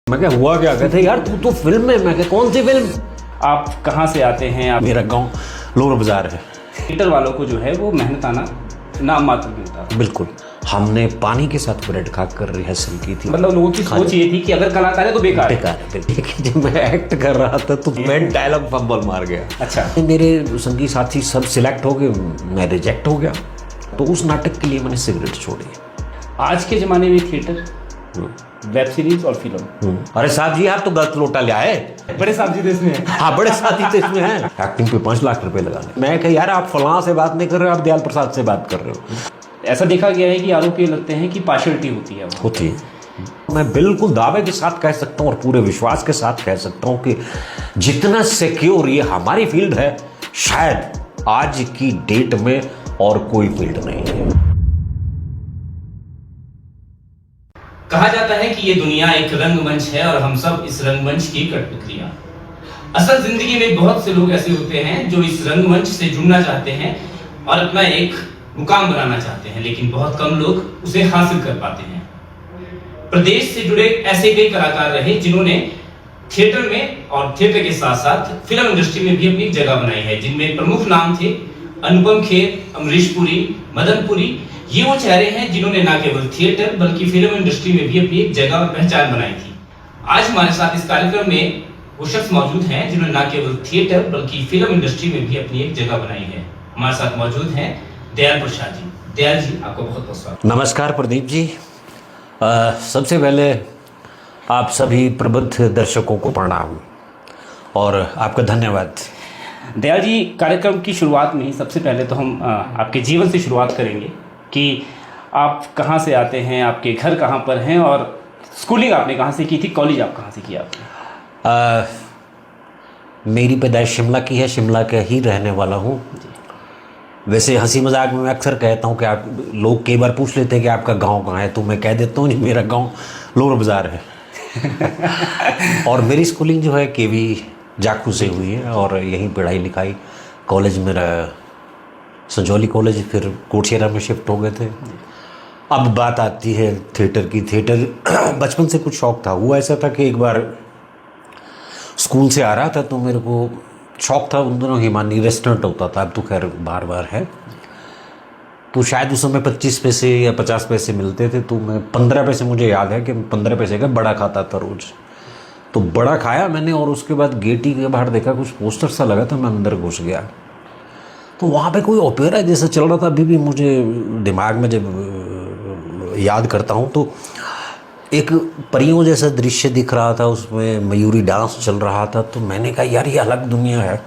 मैं क्या हुआ क्या कहते यार तू तो फिल्म में। मैं क्या कौन सी फिल्म? आप कहाँ से आते हैं? आप मेरा गांव लोअर बाजार है। थिएटर वालों को जो है वो मेहनताना नाम मात्र मिलता है। बिल्कुल, हमने पानी के साथ ब्रेड खाकर रिहर्सल की थी। मतलब लोगों की सोच ये थी कि अगर कलाकार है तो बेकार है। बेकार है। देखिए जब मैं एक्ट कर रहा था तो मैं डायलॉग फंबल मार गया। अच्छा, मेरे संगी साथी सब सिलेक्ट हो गए, मैं रिजेक्ट हो गया। तो उस नाटक के लिए मैंने सिगरेट छोड़ी। आज के जमाने में थिएटर, वेब सीरीज और फिल्म। अरे साहब जी आप तो गलत लोटा ले आए। बड़े साहब जी देश में है। हाँ बड़े साथी तो इसमें हैं। एक्टिंग पे 5 लाख रुपए लगाने। मैं कहा यार आप फलां से बात नहीं कर रहे हो, आप दयाल प्रसाद से बात कर रहे हो। ऐसा देखा गया है कि आरोप ये लगते हैं कि पार्शियलिटी होती है वो। होती है। मैं बिल्कुल दावे के साथ कह सकता हूँ और पूरे विश्वास के साथ कह सकता हूँ कि जितना सिक्योर ये हमारी फील्ड है शायद आज की डेट में और कोई फील्ड नहीं है। कहा जाता है कि ये दुनिया एक रंगमंच है और हम सब इस रंगमंच की कठपुतलियां। असल जिंदगी में बहुत से लोग ऐसे होते हैं जो इस रंगमंच से जुड़ना चाहते हैं और अपना एक मुकाम बनाना चाहते हैं, लेकिन बहुत कम लोग उसे हासिल कर पाते हैं। प्रदेश से जुड़े ऐसे कई कलाकार रहे जिन्होंने थिएटर में और थिएटर के साथ साथ फिल्म इंडस्ट्री में भी अपनी जगह बनाई है, जिनमें प्रमुख नाम थे अनुपम खेर, अमरीश पुरी, मदन पुरी। ये वो चेहरे हैं जिन्होंने न केवल थिएटर बल्कि फिल्म इंडस्ट्री में भी अपनी एक जगह और पहचान बनाई थी। आज हमारे साथ इस कार्यक्रम में वो शख्स मौजूद हैं जिन्होंने न केवल थिएटर बल्कि फिल्म इंडस्ट्री में भी अपनी एक जगह बनाई है। हमारे साथ मौजूद हैं दयाल प्रसाद जी। दयाल जी आपका बहुत बहुत स्वागत। नमस्कार प्रदीप जी। सबसे पहले आप सभी प्रबुद्ध दर्शकों को प्रणाम और आपका धन्यवाद। दयाल जी, कार्यक्रम की शुरुआत में ही सबसे पहले तो हम आपके जीवन से शुरुआत करेंगे कि आप कहाँ से आते हैं, आपके घर कहाँ पर हैं और स्कूलिंग आपने कहाँ से की थी, कॉलेज आप कहाँ से किया आपने? मेरी पैदाइश शिमला की है, शिमला का ही रहने वाला हूँ। वैसे हंसी मजाक में मैं अक्सर कहता हूँ कि आप लोग कई बार पूछ लेते हैं कि आपका गांव कहाँ है, तो मैं कह देता हूँ मेरा गांव लोअर बाजार है। और मेरी स्कूलिंग जो है केवी जाखू से हुई है और यहीं पढ़ाई लिखाई। कॉलेज मेरा संजौली कॉलेज, फिर कोठियारा में शिफ्ट हो गए थे। अब बात आती है थिएटर की। थिएटर बचपन से कुछ शौक था। हुआ ऐसा था कि एक बार स्कूल से आ रहा था तो मेरे को शौक था, उन दिनों हिमानी रेस्टोरेंट होता था, अब तो खैर बार बार है। तो शायद उस समय 25 पैसे या 50 पैसे मिलते थे, तो मैं 15 पैसे, मुझे याद है कि 15 पैसे का बड़ा खाता था रोज़। तो बड़ा खाया मैंने और उसके बाद गेटी के बाहर देखा कुछ पोस्टर सा लगा था, मैं अंदर घुस गया। तो वहाँ पे कोई ओपेरा जैसा चल रहा था। अभी भी मुझे दिमाग में जब याद करता हूँ तो एक परियों जैसा दृश्य दिख रहा था, उसमें मयूरी डांस चल रहा था। तो मैंने कहा यार ये अलग दुनिया है।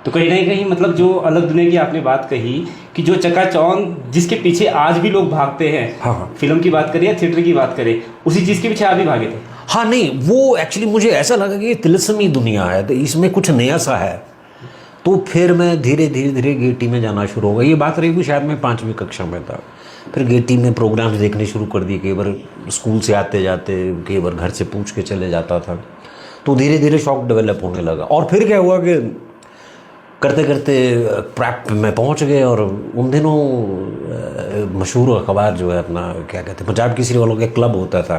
तो कहीं ना कहीं मतलब जो अलग दुनिया की आपने बात कही कि जो चकाचौंध जिसके पीछे आज भी लोग भागते हैं, हाँ। फिल्म की बात करें या थिएटर की बात करें, उसी चीज़ के पीछे आप भी भागे थे। हाँ नहीं, वो एक्चुअली मुझे ऐसा लगा कि ये तिलस्मी दुनिया है, तो इसमें कुछ नया सा है। तो फिर मैं धीरे धीरे गेटी में जाना शुरू हो गया। ये बात रही कि शायद मैं 5वीं कक्षा में था। फिर गेटी में प्रोग्राम्स देखने शुरू कर दिए। कई बार स्कूल से आते जाते, कई बार घर से पूछ के चले जाता था। तो धीरे धीरे शौक डेवलप होने लगा। और फिर क्या हुआ कि करते करते प्रैप में पहुंच गए। और उन दिनों मशहूर अखबार जो है अपना क्या कहते हैं, पंजाब केसरी वालों का क्लब होता था,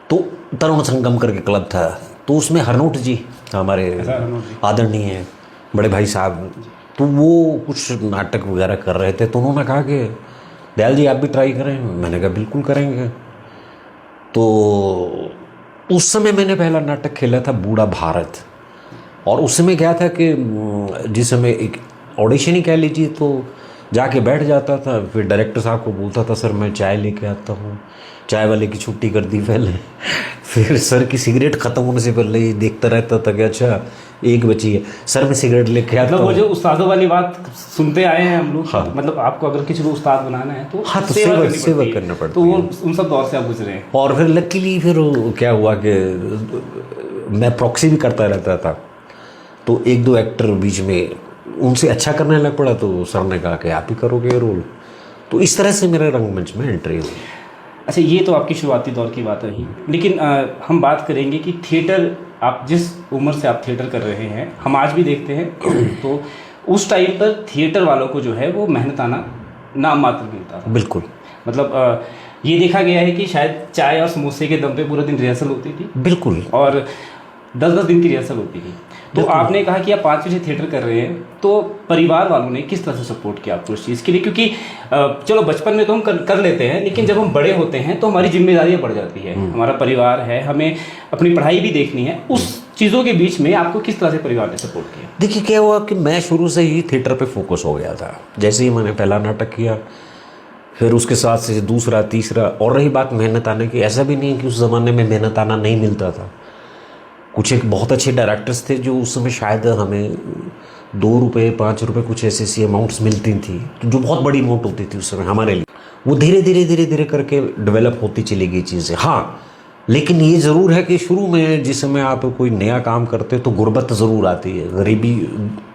तो तरुण संगम करके क्लब था। तो उसमें हरनोट जी हमारे आदरणीय बड़े भाई साहब, तो वो कुछ नाटक वगैरह कर रहे थे। तो उन्होंने कहा कि दयाल जी आप भी ट्राई करें। मैंने कहा बिल्कुल करेंगे। तो उस समय मैंने पहला नाटक खेला था बूढ़ा भारत। और उस समय क्या था कि जिस समय एक ऑडिशन ही कह लीजिए, तो जाके बैठ जाता था। फिर डायरेक्टर साहब को बोलता था सर मैं चाय लेके आता हूँ। चाय वाले की छुट्टी कर दी पहले। फिर सर की सिगरेट ख़त्म होने से पहले ही देखता रहता था कि अच्छा 1 बची है, सर मैं सिगरेट लेके आता हूँ। वो जो उस्तादों वाली बात सुनते आए हैं हम लोग। हाँ। मतलब आपको अगर किसी को उस्ताद बनाना है तो हाँ, तो सेवा करना पड़ता है। तो वो उन सब दौर से आप गुजरे हैं। और फिर लकीली फिर क्या हुआ कि मैं प्रॉक्सी भी करता रहता था। तो 1-2 एक्टर बीच में उनसे अच्छा करने लग पड़ा, तो सर ने कहा कि आप ही करोगे ये रोल। तो इस तरह से मेरे रंगमंच में एंट्री हुई। अच्छा, ये तो आपकी शुरुआती दौर की बात रही, लेकिन हम बात करेंगे कि थिएटर, आप जिस उम्र से आप थिएटर कर रहे हैं, हम आज भी देखते हैं तो उस टाइम पर थिएटर वालों को जो है वो मेहनताना नाम मात्र मिलता था। बिल्कुल। मतलब ये देखा गया है कि शायद चाय और समोसे के दम पे पूरा दिन रिहर्सल होती थी बिल्कुल। और 10-10 दिन की रिहर्सल होती थी। तो आपने कहा कि आप 5 बजे थिएटर कर रहे हैं, तो परिवार वालों ने किस तरह से सपोर्ट किया आपको इस चीज़ के लिए? क्योंकि चलो बचपन में तो हम कर लेते हैं, लेकिन जब हम बड़े होते हैं तो हमारी जिम्मेदारियां बढ़ जाती है, हमारा परिवार है, हमें अपनी पढ़ाई भी देखनी है। उस चीज़ों के बीच में आपको किस तरह से परिवार ने सपोर्ट किया? देखिए क्या हुआ कि मैं शुरू से ही थिएटर पे फोकस हो गया था। जैसे ही मैंने पहला नाटक किया, फिर उसके साथ से दूसरा, तीसरा। और रही बात मेहनत आने की, ऐसा भी नहीं है कि उस ज़माने में मेहनत आना नहीं मिलता था। कुछ एक बहुत अच्छे डायरेक्टर्स थे जो उस समय शायद हमें 2 रुपये 5 रुपये कुछ ऐसी अमाउंट्स मिलती थी, जो बहुत बड़ी अमाउंट होती थी उस समय हमारे लिए। वो धीरे धीरे करके डेवलप होती चली गई चीज़ें। हाँ, लेकिन ये ज़रूर है कि शुरू में जिस समय आप कोई नया काम करते तो गुर्बत ज़रूर आती है, गरीबी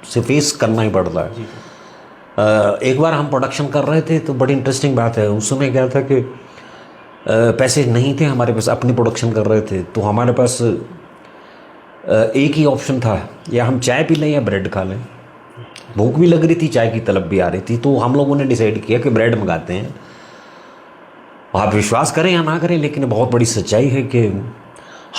से फेस करना ही पड़ता है। एक बार हम प्रोडक्शन कर रहे थे तो बड़ी इंटरेस्टिंग बात है, उस समय क्या था कि पैसे नहीं थे हमारे पास, अपनी प्रोडक्शन कर रहे थे, तो हमारे पास एक ही ऑप्शन था, या हम चाय पी लें या ब्रेड खा लें। भूख भी लग रही थी, चाय की तलब भी आ रही थी, तो हम लोगों ने डिसाइड किया कि ब्रेड मंगाते हैं। आप विश्वास करें या ना करें, लेकिन बहुत बड़ी सच्चाई है कि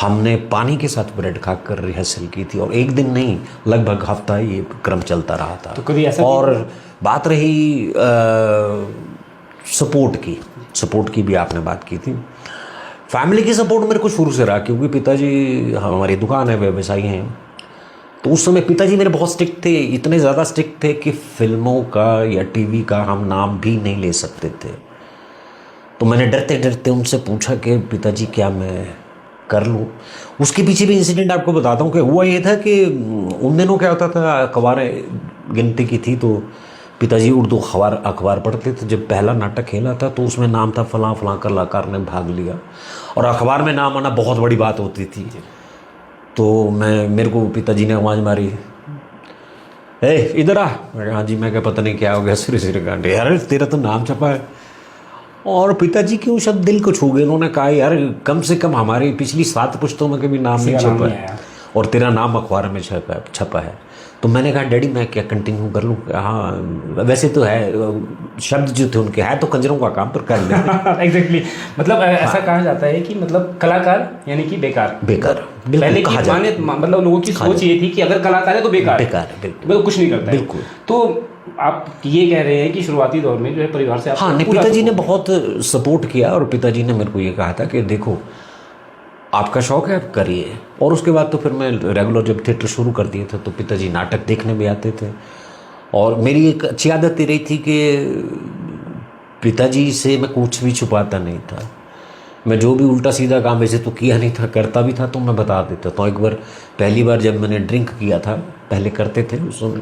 हमने पानी के साथ ब्रेड खाकर रिहर्सल की थी, और एक दिन नहीं, लगभग हफ्ता ये क्रम चलता रहा था। तो कभी ऐसा और बात रही सपोर्ट की भी आपने बात की थी। फैमिली की सपोर्ट मेरे को शुरू से रहा, क्योंकि पिताजी, हमारी दुकान है, व्यवसायी हैं, तो उस समय पिताजी मेरे बहुत स्ट्रिक्ट थे, इतने ज़्यादा स्ट्रिक्ट थे कि फिल्मों का या टीवी का हम नाम भी नहीं ले सकते थे। तो मैंने डरते डरते उनसे पूछा कि पिताजी क्या मैं कर लूँ। उसके पीछे भी इंसिडेंट आपको बताता हूँ कि हुआ ये था कि उन दिनों क्या होता था, अखबारें गिनती की थी, तो पिताजी उर्दू अखबार पढ़ते थे। जब पहला नाटक खेला था तो उसमें नाम था फलां फलां कलाकार ने भाग लिया, और अखबार में नाम आना बहुत बड़ी बात होती थी। तो मेरे को पिताजी ने आवाज़ मारी, ए इधर आ। मैं कहा हाँ जी। मैं क्या पता नहीं क्या हो गया, सिर कांटे, यार तेरा तो नाम छपा है। और पिताजी के वो शब्द दिल को छू गए। उन्होंने कहा यार कम से कम हमारी पिछली 7 पुश्तों में कभी नाम नहीं छपा है, और तेरा नाम अखबार में छपा है। तो मैंने कहा डैडी मैं क्या कंटिन्यू कर लूँ? हाँ वैसे तो है, शब्द जो थे उनके है तो कंजरों का काम, पर कर ले। एग्जैक्टली। मतलब ऐसा कहा जाता है कि मतलब कलाकार यानी कि बेकार। पहले की माने, मतलब लोगों की सोच ये थी कि अगर कलाकार है तो बेकार, बिल्कुल कुछ नहीं करता। बिल्कुल। तो आप ये कह रहे हैं कि शुरुआती दौर में जो है परिवार से आप, हाँ, पिताजी ने बहुत सपोर्ट किया, और पिताजी ने मेरे को ये कहा था कि देखो आपका शौक है आप करिए। और उसके बाद तो फिर मैं रेगुलर जब थिएटर शुरू कर दिए थे तो पिताजी नाटक देखने भी आते थे। और मेरी एक अच्छी आदत ये रही थी कि पिताजी से मैं कुछ भी छुपाता नहीं था। मैं जो भी उल्टा सीधा काम वैसे तो किया नहीं था, करता भी था तो मैं बता देता। तो एक बार पहली बार जब मैंने ड्रिंक किया था, पहले करते थे उस समय,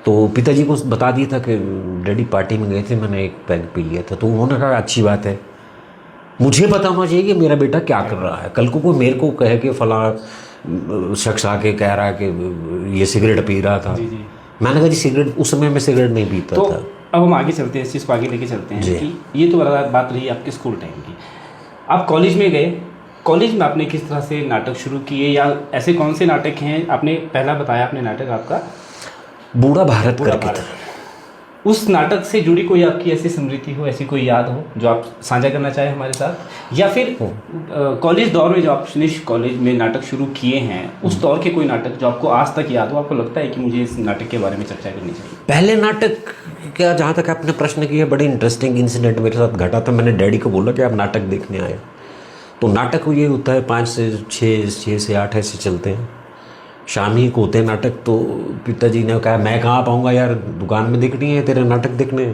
तो पिताजी को बता दिया था कि डैडी पार्टी में गए थे, मैंने एक पैग पी लिया था। तो उन्होंने कहा अच्छी बात है, मुझे पता होना चाहिए कि मेरा बेटा क्या कर रहा है। कल को कोई मेरे को कहे कि फलां शख्स आके कह रहा है कि ये सिगरेट पी रहा था। मैंने कहा जी सिगरेट, उस समय मैं सिगरेट नहीं पीता था। अब हम आगे चलते हैं, इस चीज़ को आगे लेके चलते हैं कि ये तो बात रही आपके स्कूल टाइम की। आप कॉलेज में गए, कॉलेज में आपने किस तरह से नाटक शुरू किए, या ऐसे कौन से नाटक हैं? आपने पहला बताया आपने नाटक आपका बूढ़ा भारत करके था। उस नाटक से जुड़ी कोई आपकी ऐसी स्मृति हो, ऐसी कोई याद हो जो आप साझा करना चाहें हमारे साथ? या फिर कॉलेज दौर में जो आप कॉलेज में नाटक शुरू किए हैं, उस दौर के कोई नाटक जो आपको आज तक याद हो, आपको लगता है कि मुझे इस नाटक के बारे में चर्चा करनी चाहिए? पहले नाटक क्या, जहाँ तक आपने प्रश्न किया, बड़ी इंटरेस्टिंग इंसिडेंट मेरे साथ घटा था। मैंने डैडी को बोला कि आप नाटक देखने आए। तो नाटक ये होता है 5 से 6 से 8 ऐसे चलते हैं, शाम ही को होते हैं नाटक। तो पिताजी ने कहा मैं कहाँ पाऊँगा यार, दुकान में दिखनी है तेरे नाटक देखने।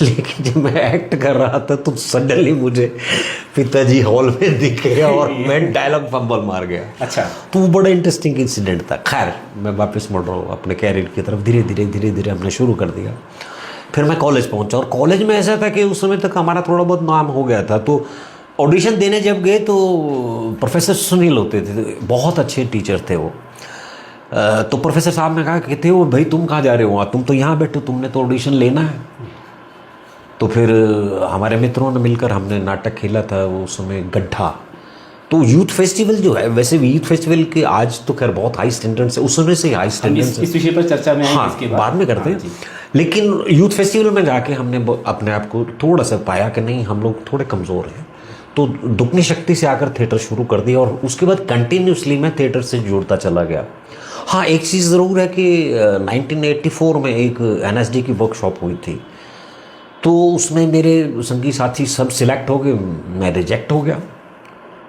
लेकिन जब मैं एक्ट कर रहा था तो सडनली मुझे पिताजी हॉल में दिखे और मैं डायलॉग फंबल मार गया। अच्छा। तो वो बड़ा इंटरेस्टिंग इंसिडेंट था। खैर मैं वापस मुड़ रहा हूँ अपने कैरियर की तरफ। धीरे धीरे हमने शुरू कर दिया। फिर मैं कॉलेज पहुँचा, और कॉलेज में ऐसा था कि उस समय तक हमारा थोड़ा बहुत नाम हो गया था। तो ऑडिशन देने जब गए तो प्रोफेसर सुनील होते थे, बहुत अच्छे टीचर थे वो। तो प्रोफेसर साहब ने कहा कि थे वो, भाई तुम कहाँ जा रहे हो, तुम तो यहाँ बैठो, तुमने तो ऑडिशन लेना है। तो फिर हमारे मित्रों ने मिलकर हमने नाटक खेला था वो समय गड्ढा। तो यूथ फेस्टिवल जो है, वैसे भी यूथ फेस्टिवल के आज तो खैर बहुत हाई स्टैंडर्ड से, उस समय से हाई स्टैंडर्ड से, इस विषय पर चर्चा में हाँ, इसके बाद में करते हैं। लेकिन यूथ फेस्टिवल में जाके हमने अपने आप को थोड़ा सा पाया कि नहीं, हम लोग थोड़े कमज़ोर हैं, तो दुगनी शक्ति से आकर थिएटर शुरू कर दिया और उसके बाद कंटिन्यूसली मैं थिएटर से जुड़ता चला गया। हाँ, एक चीज़ ज़रूर है कि 1984 में एक NSD की वर्कशॉप हुई थी, तो उसमें मेरे संगी साथी सब सिलेक्ट हो गए, मैं रिजेक्ट हो गया।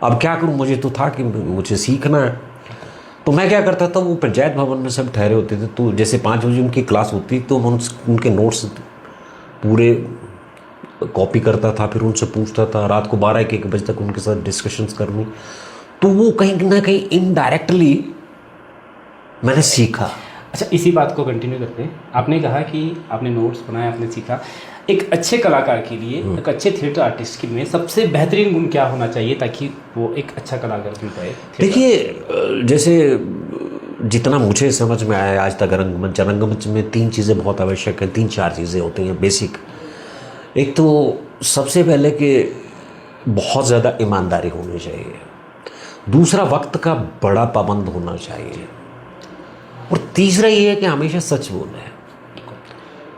अब क्या करूं, मुझे तो था कि मुझे सीखना है। तो मैं क्या करता था, वो पंचायत भवन में सब ठहरे होते थे, तो जैसे 5 बजे उनकी क्लास होती तो मैं उनके नोट्स पूरे कॉपी करता था, फिर उनसे पूछता था, रात को 12-1 बजे तक उनके साथ डिस्कशंस करनी। तो वो कहीं ना कहीं इनडायरेक्टली मैंने सीखा। अच्छा, इसी बात को कंटिन्यू करते हैं। आपने कहा कि आपने नोट्स बनाए, आपने सीखा। एक अच्छे कलाकार के लिए, एक अच्छे थिएटर आर्टिस्ट के लिए सबसे बेहतरीन गुण क्या होना चाहिए ताकि वो एक अच्छा कलाकार बन पाए? देखिए, जैसे जितना मुझे समझ में आया आज तक, रंगमंच में 3 चीज़ें बहुत आवश्यक हैं, 3-4 चीज़ें होती हैं बेसिक। एक तो सबसे पहले कि बहुत ज़्यादा ईमानदारी होनी चाहिए, दूसरा वक्त का बड़ा पाबंद होना चाहिए, और तीसरा ये है कि हमेशा सच बोलना है,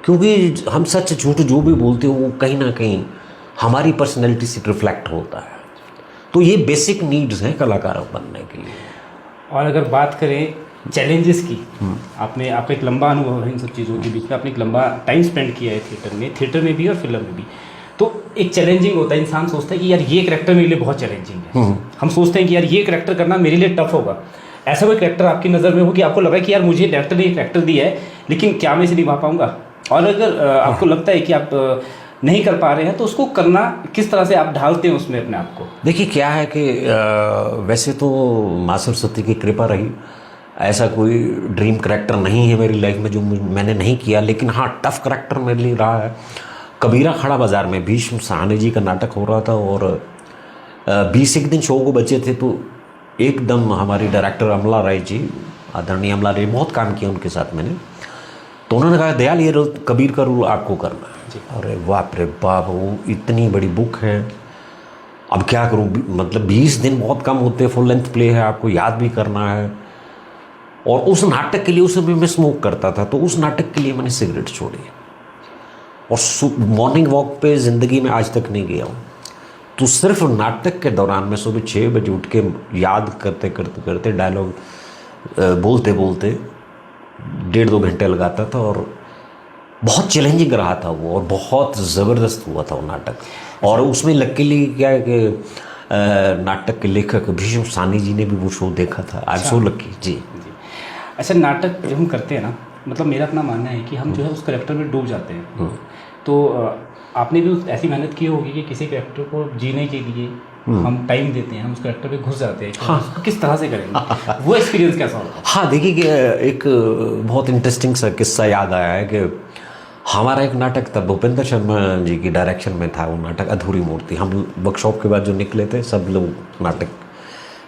क्योंकि हम सच झूठ जो भी बोलते हो वो कहीं ना कहीं हमारी पर्सनैलिटी से रिफ्लेक्ट होता है। तो ये बेसिक नीड्स हैं कलाकार बनने के लिए। और अगर बात करें चैलेंजेस की, आपका एक लंबा अनुभव है इन सब चीज़ों के बीच में, आपने एक लंबा टाइम स्पेंड किया है थिएटर में भी और फिल्म में भी। तो एक चैलेंजिंग होता है, इंसान सोचता है कि यार ये करैक्टर मेरे लिए बहुत चैलेंजिंग है। हम सोचते हैं कि यार ये करैक्टर करना मेरे लिए टफ होगा। ऐसा कोई करैक्टर आपकी नज़र में हो कि आपको लगा कि यार मुझे डायरेक्टर ने ये करैक्टर दिया है, लेकिन क्या मैं इसे निभा पाऊंगा? और अगर आपको लगता है कि आप नहीं कर पा रहे हैं, तो उसको करना किस तरह से आप ढालते हैं उसमें अपने आप को? देखिए, क्या है कि वैसे तो माँ सरस्वती की कृपा रही, ऐसा कोई ड्रीम करैक्टर नहीं है मेरी लाइफ में जो मैंने नहीं किया, लेकिन हाँ, टफ करैक्टर मेरे लिए रहा है। कबीरा खड़ा बाज़ार में भीष्म साहनी जी का नाटक हो रहा था और 20 दिन शो को बचे थे, तो एकदम हमारी डायरेक्टर अमला राय जी, आदरणीय अमला राय, बहुत काम किया उनके साथ मैंने। तो उन्होंने कहा, दयाल ये कबीर का रोल आपको करना है। अरे बाप रे बाप, वो इतनी बड़ी बुक है, अब क्या करूँ, मतलब 20 दिन बहुत कम होते, फुल लेंथ प्ले है, आपको याद भी करना है। और उस नाटक के लिए, उस समय मैं स्मोक करता था, तो उस नाटक के लिए मैंने सिगरेट छोड़ी और मॉर्निंग वॉक पे ज़िंदगी में आज तक नहीं गया हूँ। तो सिर्फ नाटक के दौरान मैं सुबह 6 बजे उठ के याद करते करते करते डायलॉग बोलते बोलते 1.5-2 घंटे लगाता था, और बहुत चैलेंजिंग रहा था वो, और बहुत ज़बरदस्त हुआ था वो नाटक। और उसमें लकीली क्या है कि नाटक के लेखक भीष्म साहनी जी ने भी वो शो देखा था। आई एम सो लकी जी। अच्छा, नाटक जब हम करते हैं ना, मतलब मेरा अपना मानना है कि हम जो है उस कैरेक्टर में डूब जाते हैं। तो आपने भी ऐसी मेहनत की होगी कि किसी कैरेक्टर को जीने के लिए हम टाइम देते हैं, हम उस कैरेक्टर में घुस जाते हैं। हाँ। उसको किस तरह से करेंगे, वो एक्सपीरियंस कैसा होगा? हाँ, देखिए कि एक बहुत इंटरेस्टिंग सा किस्सा याद आया है कि हमारा एक नाटक था, भूपेंद्र शर्मा जी की डायरेक्शन में था वो नाटक, अधूरी मूर्ति। हम वर्कशॉप के बाद जो निकले थे, सब लोग नाटक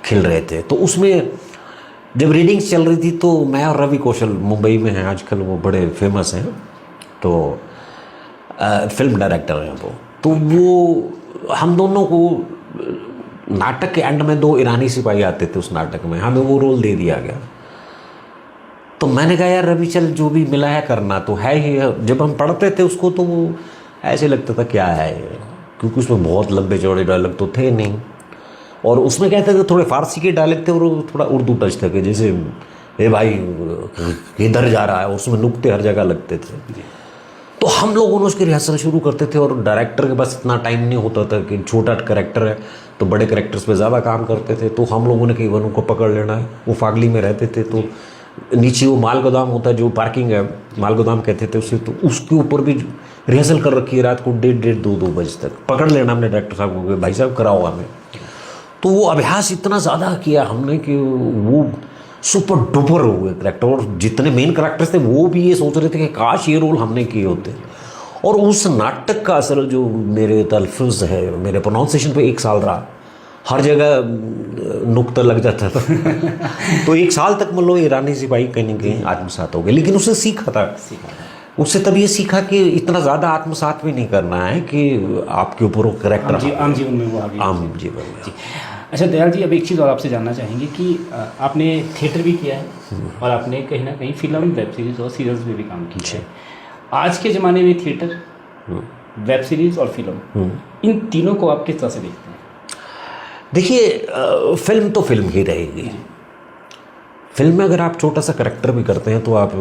खेल रहे थे, तो उसमें जब रीडिंग्स चल रही थी, तो मैं और रवि कौशल, मुंबई में हैं आजकल, वो बड़े फेमस हैं, तो फिल्म डायरेक्टर हैं वो। तो वो हम दोनों को नाटक के एंड में 2 ईरानी सिपाही आते थे उस नाटक में, हमें वो रोल दे दिया गया। तो मैंने कहा, यार रवि, चल जो भी मिला है करना तो है ही। जब हम पढ़ते थे उसको तो वो ऐसे लगता था क्या है, क्योंकि उसमें बहुत लंबे चौड़े डायलॉग तो थे नहीं, और उसमें कहते थे थोड़े फारसी के डायलॉग थे और थोड़ा उर्दू टच थे, जैसे ए भाई किधर जा रहा है, उसमें नुक्ते हर जगह लगते थे। तो हम लोगों ने उसकी रिहर्सल शुरू करते थे, और डायरेक्टर के पास इतना टाइम नहीं होता था कि छोटा कैरेक्टर है तो बड़े कैरेक्टर्स पे ज़्यादा काम करते थे। तो हम लोगों ने कई बार उनको पकड़ लेना है, वो फागली में रहते थे, तो नीचे वो माल गोदाम होता है, जो पार्किंग है, माल गोदाम कहते थे उसे, तो उसके ऊपर भी रिहर्सल कर रखी है रात को 1:30-2 बजे तक। पकड़ लेना हमने डायरेक्टर साहब को, भाई साहब कराओ हमें। तो वो अभ्यास इतना ज़्यादा किया हमने कि वो सुपर डुपर हुए करेक्टर, और जितने मेन करेक्टर्स थे वो भी ये सोच रहे थे कि काश ये रोल हमने किए होते। और उस नाटक का असर जो मेरे तलफ़ुज़ है, मेरे प्रोनाउंसिएशन पे 1 साल रहा, हर जगह नुक्ता लग जाता था। तो 1 साल तक मतलब ईरानी सिपाही कहीं कहीं आत्मसात हो गए, लेकिन उससे सीखा था। उससे तब ये सीखा कि इतना ज़्यादा आत्मसात भी नहीं करना है कि आपके ऊपर वो करेक्टर आम जीवन में वो आ गया। आम जीवन में। अच्छा दयाल जी, अब एक चीज़ और आपसे जानना चाहेंगे कि आपने थिएटर भी किया है और आपने कहीं ना कहीं फिल्म, वेब सीरीज़ और सीरियल्स में भी काम किया है। आज के ज़माने में थिएटर, वेब सीरीज और फिल्म, इन तीनों को आप किस तरह से देखते हैं? देखिए फिल्म तो फिल्म ही रहेगी। फिल्म में अगर आप छोटा सा करेक्टर भी करते हैं तो आप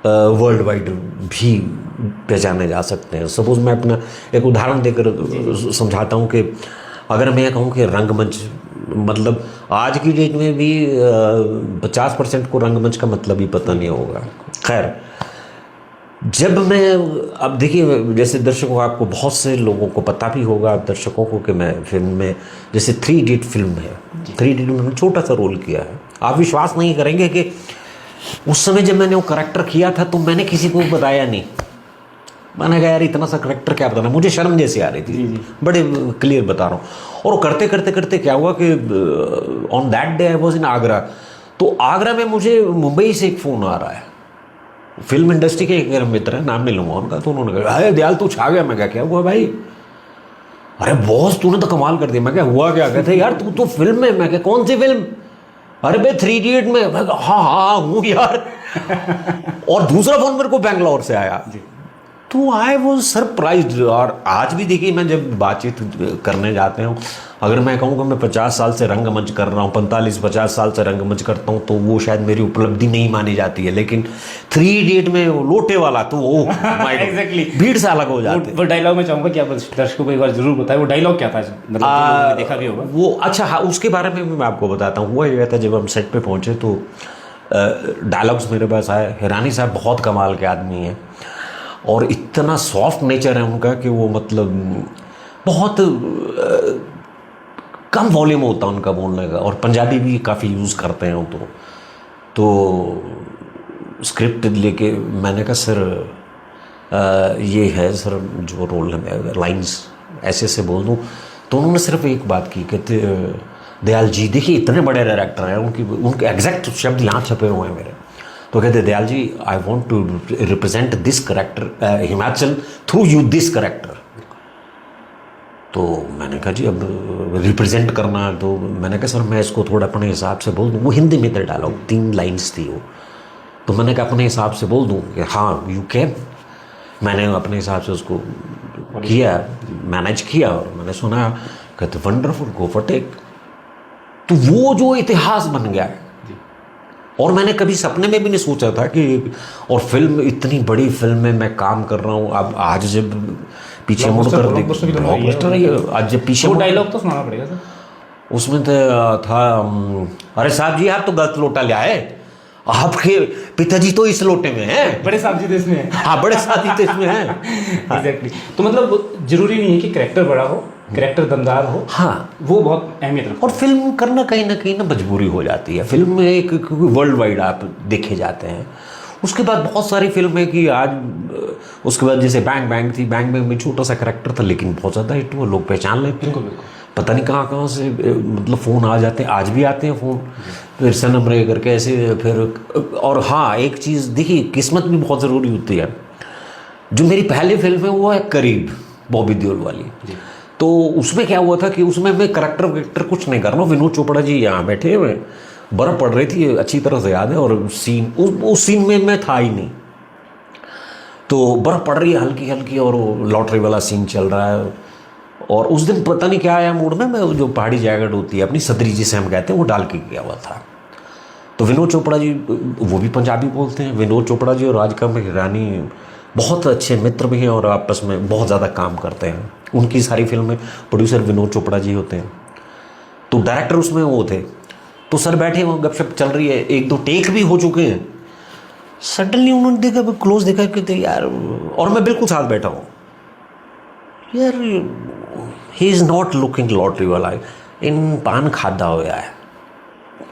वर्ल्ड वाइड भी पहचाने जा सकते हैं। सपोज मैं अपना एक उदाहरण देकर समझाता हूँ कि अगर मैं कहूँ कि रंगमंच, मतलब आज की डेट में भी 50% को रंगमंच का मतलब ही पता नहीं होगा। खैर, जब मैं, अब देखिए जैसे दर्शकों को, आपको बहुत से लोगों को पता भी होगा, आप दर्शकों को, कि मैं फिल्म में जैसे 3 इडियट फिल्म है, 3 इडियट में मैंने छोटा सा रोल किया है। आप विश्वास नहीं करेंगे कि उस समय जब मैंने वो करेक्टर किया था तो मैंने किसी को बताया नहीं। मैंने कहा यार इतना सा करेक्टर क्या बताना, मुझे शर्म जैसी आ रही थी। बड़े क्लियर बता रहा हूँ। और करते करते करते क्या हुआ कि on that day I was in Agra. तो आगरा में मुझे मुंबई से एक फ़ोन आ रहा है, फिल्म इंडस्ट्री के एक मित्र है, नाम नहीं लूँगा उनका। तो उन्होंने कहा अरे दयाल तू छा गया। मैं क्या हुआ भाई? अरे बॉस तूने तो कमाल कर दिया। मैं क्या हुआ? क्या कहते यार तू तो फिल्म में। मैं क्या कौन सी फिल्म? अरे भाई 3 इडियट में। मैं हाँ हूँ यार। और दूसरा फोन मेरे को बैंगलोर से आया। तो आई वॉज सरप्राइज्ड। और आज भी देखिए मैं जब बातचीत करने जाते हूँ, अगर मैं कहूँ कि मैं 50 साल से रंगमंच कर रहा हूँ, 45-50 साल से रंगमंच करता हूँ, तो वो शायद मेरी उपलब्धि नहीं मानी जाती है। लेकिन 3 इडियट में लोटे वाला तो वो एग्जैक्टली भीड़ से अलग हो जाते। वो डायलॉग मैं चाहूँगा कि आप दर्शकों को एक बार जरूर बताएं, वो डायलॉग क्या था? मतलब आपने देखा भी होगा वो। अच्छा हाँ, उसके बारे में मैं आपको बताता हूँ। हुआ ये था, जब हम सेट पे पहुँचे तो डायलॉग्स मेरे पास आए। हिरानी साहब बहुत कमाल के आदमी हैं और इतना सॉफ्ट नेचर है उनका कि वो मतलब बहुत कम वॉल्यूम होता है उनका बोलने का, और पंजाबी भी काफ़ी यूज़ करते हैं। तो स्क्रिप्ट लेके मैंने कहा सर ये है सर जो रोल है, लाइंस ऐसे से बोल दूँ। तो उन्होंने सिर्फ एक बात की, कहते दयाल जी देखिए इतने बड़े डायरेक्टर हैं, उनके एग्जैक्ट शब्द यहाँ छपे हुए हैं मेरे। तो कहते Dayal ji I want to represent this character Himachal through you this character. तो मैंने कहा जी अब रिप्रेजेंट करना, तो मैंने कहा सर मैं इसको थोड़ा अपने हिसाब से बोल दूँ। वो हिंदी में थे डायलॉग, 3 लाइन्स थी वो। तो मैंने कहा अपने हिसाब से बोल दूँ कि हाँ यू कैन। मैंने अपने हिसाब से उसको किया, मैनेज किया, और मैंने सुना, कहते वंडरफुल, गो फॉर टेक। तो वो जो इतिहास बन गया है, और मैंने कभी सपने में भी नहीं सोचा था कि, और फिल्म इतनी बड़ी फिल्म में मैं काम कर रहा हूँ। अब आज जब पीछे मुड़ कर ब्लॉकबस्टर है, आज जब पीछे वो डायलॉग तो सुनाना पड़ेगा सर। उसमें तो था अरे साहब जी आप तो गलत लोटा ले आए, आपके पिताजी तो इस लोटे में हैं। बड़े साहब जी तो इसमें हैं। हाँ बड़े साहब जी तो इसमें हैं। एग्जैक्टली। तो मतलब जरूरी नहीं है कि कैरेक्टर बड़ा हो, कैरेक्टर दमदार हो। हाँ वो बहुत अहमियत रखता है। और फिल्म करना कहीं ना मजबूरी हो जाती है। फिल्म में एक वर्ल्ड वाइड आप देखे जाते हैं। उसके बाद बहुत सारी फिल्में कि आज, उसके बाद जैसे बैंग बैंग थी, बैंग बैंग में छोटा सा कैरेक्टर था लेकिन बहुत ज़्यादा हिट हुआ, लोग पहचान लेते हैं। पता नहीं कहाँ से मतलब फ़ोन आ जाते हैं, आज भी आते हैं फ़ोन, फिर सनम रे करके ऐसे फिर। और हाँ एक चीज़ देखिए, किस्मत भी बहुत ज़रूरी होती है। जो मेरी पहली फिल्म है वो है करीब, बॉबी देओल वाली। तो उसमें क्या हुआ था कि उसमें मैं करेक्टर कुछ नहीं कर रहा हूँ। विनोद चोपड़ा जी यहाँ बैठे हुए, बर्फ़ पड़ रही थी अच्छी तरह से याद है, और सीन उस सीन में मैं था ही नहीं। तो बर्फ़ पड़ रही है हल्की हल्की, और लॉटरी वाला सीन चल रहा है। और उस दिन पता नहीं क्या आया मूड में, मैं जो पहाड़ी जैकेट होती है अपनी, सदरी जिसे हम कहते हैं, वो डाल के गया हुआ था। तो विनोद चोपड़ा जी, वो भी पंजाबी बोलते हैं। विनोद चोपड़ा जी और राजकमल हिरानी बहुत अच्छे मित्र भी हैं और आपस में बहुत ज़्यादा काम करते हैं। उनकी सारी फिल्में प्रोड्यूसर विनोद चोपड़ा जी होते हैं। तो डायरेक्टर उसमें वो थे। तो सर बैठे वहाँ गपशप चल रही है, 1-2 टेक भी हो चुके हैं। सडनली उन्होंने देखा, क्लोज देखा, कहते यार, और मैं बिल्कुल साथ बैठा हूँ, यार he is not looking lottery वाला, इन पान खादा होया है,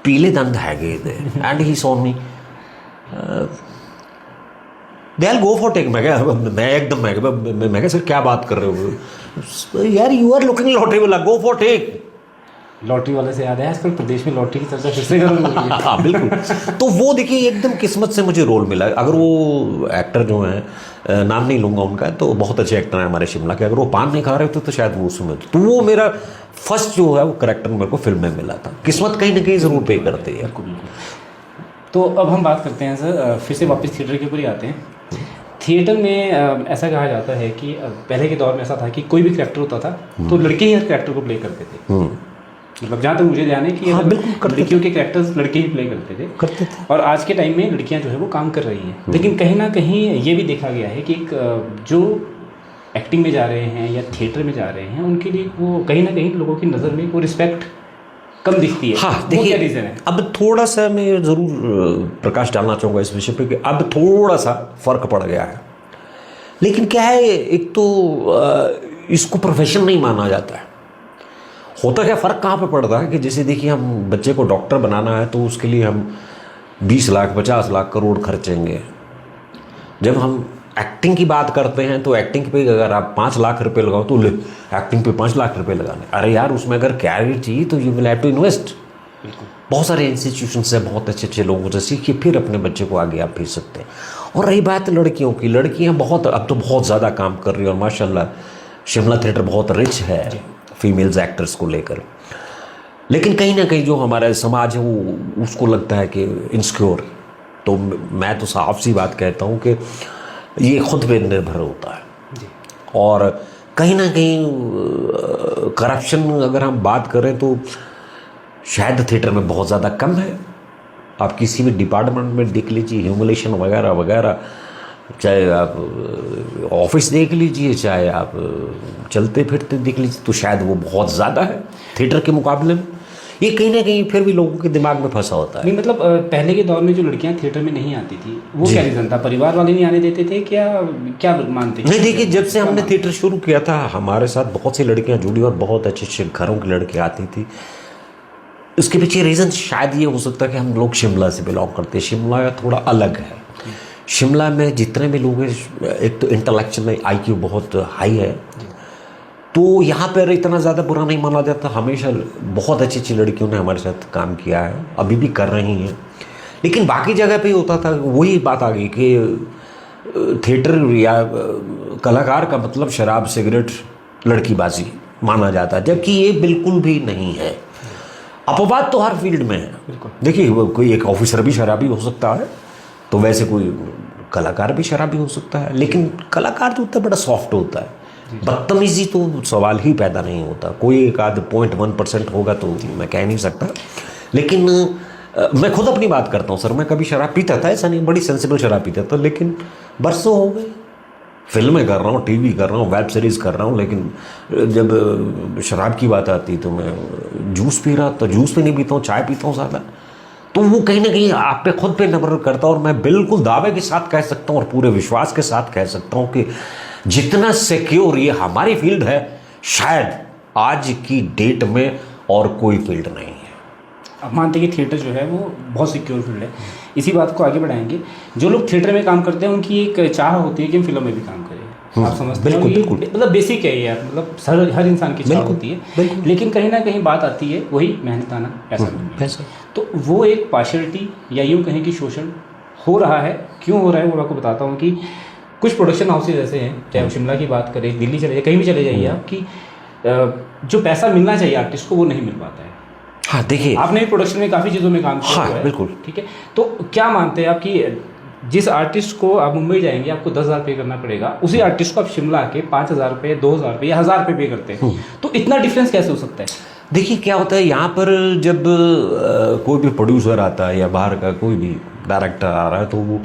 पीले दंद हैगे and he saw me, they go for take. मैं एकदम मैं सर क्या बात कर रहे हो यार, यू आर लुकिंग लॉटरी वाला, गो फॉर टेक। लॉटरी वाले से याद है आजकल प्रदेश में लॉटरी की चर्चा फिर से करूँगी। हाँ बिल्कुल। तो वो देखिए एकदम किस्मत से मुझे रोल मिला। अगर वो एक्टर जो हैं, नाम नहीं लूँगा उनका, तो बहुत अच्छे एक्टर हैं हमारे शिमला के, अगर वो पान नहीं खा रहे थे तो शायद वो उसमें, तो वो मेरा फर्स्ट जो है वो करेक्टर मेरे को फिल्म में मिला था। किस्मत कहीं ना कहीं ज़रूर पे करती है। तो अब हम बात करते हैं सर, फिर से वापस थिएटर के ऊपर ही आते हैं। थिएटर में ऐसा कहा जाता है कि पहले के दौर में ऐसा था कि कोई भी करैक्टर होता था तो लड़के ही हर करैक्टर को प्ले करते थे। मतलब जहाँ तक मुझे ध्यान है कि लड़कियों के करैक्टर्स लड़के ही प्ले करते थे और आज के टाइम में लड़कियाँ जो है वो काम कर रही हैं। लेकिन कहीं ना कहीं ये भी देखा गया है कि एक जो एक्टिंग में जा रहे हैं या थिएटर में जा रहे हैं उनके लिए वो कहीं ना कहीं लोगों की नज़र में वो रिस्पेक्ट कम दिखती है। हाँ देखिए, रीज़न है? अब थोड़ा सा मैं ज़रूर प्रकाश डालना चाहूँगा इस विषय पे कि अब थोड़ा सा फ़र्क पड़ गया है। लेकिन क्या है, एक तो इसको प्रोफेशन नहीं माना जाता है। होता क्या, फ़र्क कहाँ पे पड़ता है कि जैसे देखिए हम बच्चे को डॉक्टर बनाना है तो उसके लिए हम 20 लाख 50 लाख करोड़ खर्चेंगे। जब हम एक्टिंग की बात करते हैं तो एक्टिंग पे अगर आप 5 लाख रुपए लगाओ तो एक्टिंग पे 5 लाख रुपए लगाने, अरे यार उसमें अगर कैरियर चाहिए तो you will have to invest. बहुत सारे इंस्टीट्यूशन से बहुत अच्छे अच्छे लोगों से सीख के फिर अपने बच्चे को आगे आप भेज सकते हैं। और रही बात लड़कियों की, लड़कियां बहुत अब तो बहुत ज़्यादा काम कर रही है और माशाल्लाह शिमला थिएटर बहुत रिच है फीमेल्स एक्टर्स को लेकर। लेकिन कहीं ना कहीं जो हमारा समाज है वो उसको लगता है कि इनसिक्योर। तो मैं तो साफ सी बात कहता हूँ कि ये खुद पे निर्भर होता है। और कहीं ना कहीं करप्शन अगर हम बात करें तो शायद थिएटर में बहुत ज़्यादा कम है। आप किसी भी डिपार्टमेंट में देख लीजिए, ह्यूमिलेशन वगैरह वगैरह, चाहे आप ऑफिस देख लीजिए, चाहे आप चलते फिरते देख लीजिए, तो शायद वो बहुत ज़्यादा है थिएटर के मुकाबले में। ये कहीं ना कहीं फिर भी लोगों के दिमाग में फंसा होता है। नहीं मतलब पहले के दौर में जो लड़कियां थिएटर में नहीं आती थी वो क्या रीज़न था? परिवार वाले नहीं आने देते थे क्या? क्या मानते? नहीं देखिए, जब से हमने थिएटर शुरू किया था हमारे साथ बहुत सी लड़कियां जुड़ी और बहुत अच्छे अच्छे घरों की लड़कियां आती थी। इसके पीछे रीज़न शायद ये हो सकता है कि हम लोग शिमला से बिलोंग करते हैं। शिमला थोड़ा अलग है। शिमला में जितने भी लोग हैं, एक तो इंटेलेक्चुअल IQ बहुत हाई है, तो यहाँ पर इतना ज़्यादा बुरा नहीं माना जाता। हमेशा बहुत अच्छी अच्छी लड़कियों ने हमारे साथ काम किया है, अभी भी कर रही हैं। लेकिन बाकी जगह पे होता था, वही बात आ गई कि थिएटर या कलाकार का मतलब शराब सिगरेट लड़कीबाजी माना जाता है, जबकि ये बिल्कुल भी नहीं है। अपवाद तो हर फील्ड में है। देखिए कोई एक ऑफिसर भी शराबी हो सकता है, तो वैसे कोई कलाकार भी शराबी हो सकता है। लेकिन कलाकार तो उतना बड़ा सॉफ्ट होता है, बदतमीजी तो सवाल ही पैदा नहीं होता। कोई एक आध 0.1% होगा तो मैं कह नहीं सकता। लेकिन मैं खुद अपनी बात करता हूँ सर, मैं कभी शराब पीता था, ऐसा नहीं, बड़ी सेंसिबल शराब पीता था, लेकिन बरसों हो गए। फिल्में कर रहा हूँ, टीवी कर रहा हूँ, वेब सीरीज़ कर रहा हूँ, लेकिन जब शराब की बात आती तो मैं जूस पी रहा, तो जूस भी नहीं पीता हूँ, चाय पीता हूँ ज़्यादा। तो वो कहीं ना कहीं आप पे खुद पे निर्भर करता है। और मैं बिल्कुल दावे के साथ कह सकता हूँ और पूरे विश्वास के साथ कह सकता हूँ कि जितना सिक्योर ये हमारी फील्ड है, शायद आज की डेट में और कोई फील्ड नहीं है। अब मानते हैं कि थिएटर जो है वो बहुत सिक्योर फील्ड है। इसी बात को आगे बढ़ाएंगे। जो लोग थिएटर में काम करते हैं उनकी एक चाह होती है कि हम फिल्म में भी काम करें। आप समझते हैं? बिल्कुल। मतलब बेसिक है यार, मतलब हर इंसान की चाह होती है। लेकिन कहीं ना कहीं बात आती है वही मेहनताना पैसा। तो वो एक पार्शियलिटी या यूँ कहें कि शोषण हो रहा है। क्यों हो रहा है वो आपको बताता हूँ कि कुछ प्रोडक्शन हाउसेज ऐसे हैं, चाहे आप शिमला की बात करें, दिल्ली चले जाइए, कहीं भी चले जाइए आप, कि जो पैसा मिलना चाहिए आर्टिस्ट को वो नहीं मिल पाता है। हाँ देखिए, आपने भी प्रोडक्शन में काफ़ी चीज़ों में काम किया है। बिल्कुल ठीक है। तो क्या मानते हैं आप कि जिस आर्टिस्ट को आप मुंबई जाएंगे आपको 10,000 पे करना पड़ेगा, उसी आर्टिस्ट को आप शिमला के 5,000 रुपये, 2,000 रुपये या 1,000 रुपये पे करते हैं, तो इतना डिफरेंस कैसे हो सकता है? देखिए क्या होता है, यहाँ पर जब कोई भी प्रोड्यूसर आता है या बाहर का कोई भी डायरेक्टर आ रहा है, तो वो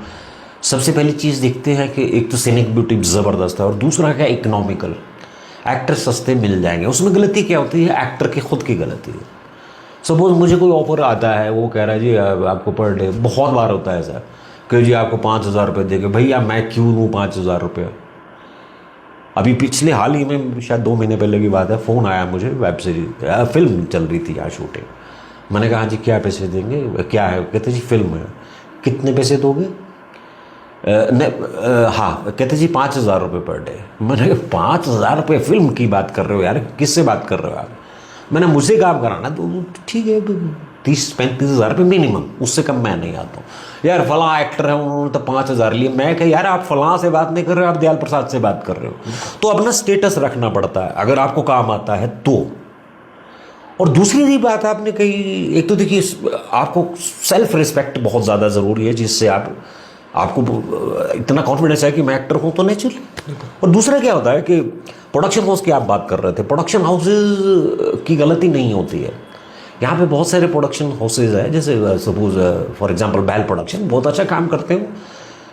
सबसे पहली चीज़ देखते हैं कि एक तो सीनिक ब्यूटी ज़बरदस्त है और दूसरा क्या, इकोनॉमिकल। एक्टर सस्ते मिल जाएंगे। उसमें गलती क्या होती है, एक्टर की खुद की गलती है। सपोज मुझे कोई ऑफर आता है, वो कह रहा है जी आपको पर डे, बहुत बार होता है ऐसा कि जी आपको 5,000 रुपये देंगे। भैया मैं क्यों दूँ 5,000 रुपये? अभी पिछले हाल ही में, शायद 2 महीने पहले की बात है, फ़ोन आया मुझे, वेब सीरीज फिल्म चल रही थी यहाँ शूटिंग। मैंने कहा हाँ जी क्या पैसे देंगे, क्या है? कहते जी फिल्म है। कितने पैसे दोगे? हाँ, कहते जी 5,000 रुपये पर डे। मैंने कहा 5,000 रुपये फिल्म की बात कर रहे हो यार, किससे बात कर रहे हो आप? मैंने मुझे काम कराना तो ठीक है, 30-35 हज़ार रुपये मिनिमम, उससे कम मैं नहीं आता हूँ। यार फलां एक्टर है, उन्होंने तो 5,000 लिए। मैं कहा यार आप फलां से बात नहीं कर रहे हो, आप दयाल प्रसाद से बात कर रहे हो। तो अपना स्टेटस रखना पड़ता है अगर आपको काम आता है तो। और दूसरी बात आपने कही, एक तो देखिए आपको सेल्फ रिस्पेक्ट बहुत ज़्यादा ज़रूरी है, जिससे आप आपको इतना कॉन्फिडेंस है कि मैं एक्टर हूँ तो नेचुरली। और दूसरा क्या होता है कि प्रोडक्शन हाउस की आप बात कर रहे थे, प्रोडक्शन हाउसेज की गलती नहीं होती है। यहाँ पे बहुत सारे प्रोडक्शन हाउसेज है, जैसे सपोज फॉर एग्जांपल बैल प्रोडक्शन बहुत अच्छा काम करते हो,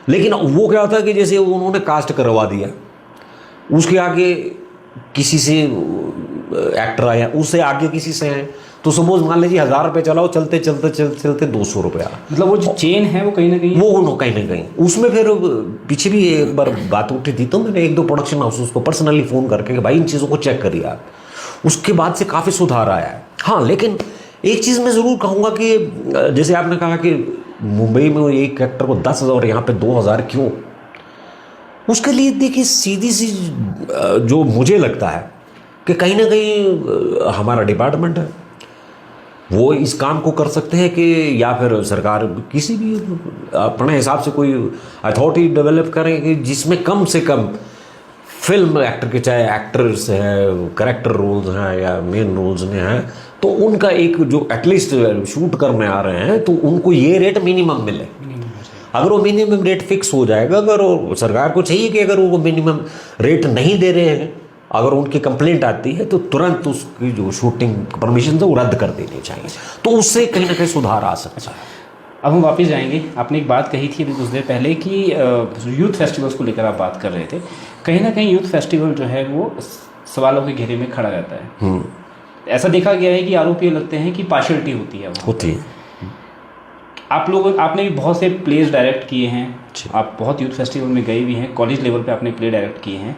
लेकिन वो क्या होता है कि जैसे उन्होंने कास्ट करवा दिया, उसके आगे किसी से एक्टर आया, उससे आगे किसी से हैं, तो सपोज मान लीजिए 1000 रुपये चलाओ, चलते चलते चलते चलते 200 रुपया, मतलब वो जो चेन है वो कहीं ना कहीं वो कहीं ना कहीं उसमें फिर पीछे भी एक बार बात उठी थी, तो मैंने 1-2 प्रोडक्शन हाउसेस को पर्सनली फ़ोन करके कि भाई इन चीज़ों को चेक करिए आप। उसके बाद से काफ़ी सुधार आया है। हाँ, लेकिन एक चीज़ मैं ज़रूर कहूँगा कि जैसे आपने कहा कि मुंबई में एक एक्टर को 10,000 और यहाँ पे 2,000 क्यों, उसके लिए देखिए सीधी सी जो मुझे लगता है कि कहीं ना कहीं हमारा डिपार्टमेंट है, वो इस काम को कर सकते हैं कि या फिर सरकार किसी भी अपने हिसाब से कोई अथॉरिटी डेवलप करें कि जिसमें कम से कम फिल्म एक्टर के, चाहे एक्टर्स हैं, कैरेक्टर रोल्स हैं या मेन रोल्स में हैं, तो उनका एक जो एटलीस्ट शूट करने आ रहे हैं तो उनको ये रेट मिनिमम मिले। अगर वो मिनिमम रेट फिक्स हो जाएगा, अगर वो सरकार को चाहिए कि अगर वो मिनिमम रेट नहीं दे रहे हैं, अगर उनकी कंप्लेंट आती है तो तुरंत उसकी जो शूटिंग परमिशन है वो रद्द कर देनी चाहिए, तो उससे कहीं ना कहीं सुधार आ सकता है। अब हम वापस जाएंगे। आपने एक बात कही थी अभी कुछ देर पहले कि यूथ फेस्टिवल्स को लेकर आप बात कर रहे थे। कहीं ना कहीं यूथ फेस्टिवल जो है वो सवालों के घेरे में खड़ा रहता है। ऐसा देखा गया है कि आरोप ये लगते हैं कि पार्शियलिटी होती है वहाँ। होती है। आपने भी बहुत से प्लेज डायरेक्ट किए हैं, आप बहुत यूथ फेस्टिवल में गए भी हैं, कॉलेज लेवल पे आपने प्ले डायरेक्ट किए हैं।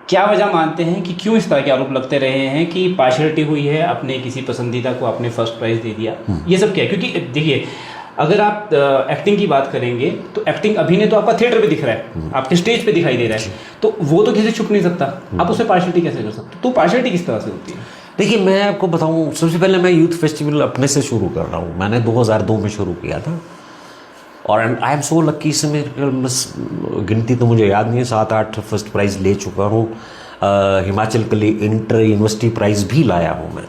क्या वजह मानते हैं कि क्यों इस तरह के आरोप लगते रहे हैं कि पार्शियलिटी हुई है, अपने किसी पसंदीदा को आपने फर्स्ट प्राइज़ दे दिया? ये सब क्या है? क्योंकि देखिए, अगर आप एक्टिंग की बात करेंगे तो एक्टिंग अभिनय तो आपका थिएटर पे दिख रहा है, आपके स्टेज पे दिखाई दे रहा है, तो वो तो किसी छुप नहीं सकता। आप उसमें पार्शियलिटी कैसे कर सकते? तो पार्शियलिटी किस तरह से होती है? देखिए, मैं आपको बताऊं, सबसे पहले मैं यूथ फेस्टिवल अपने से शुरू कर रहा हूं। मैंने 2002 में शुरू किया था और आई एम सो लक्की, इसमें बस गिनती तो मुझे याद नहीं है, 7-8 फर्स्ट प्राइज़ ले चुका हूँ। हिमाचल के लिए इंटर यूनिवर्सिटी प्राइज़ भी लाया हूँ मैं,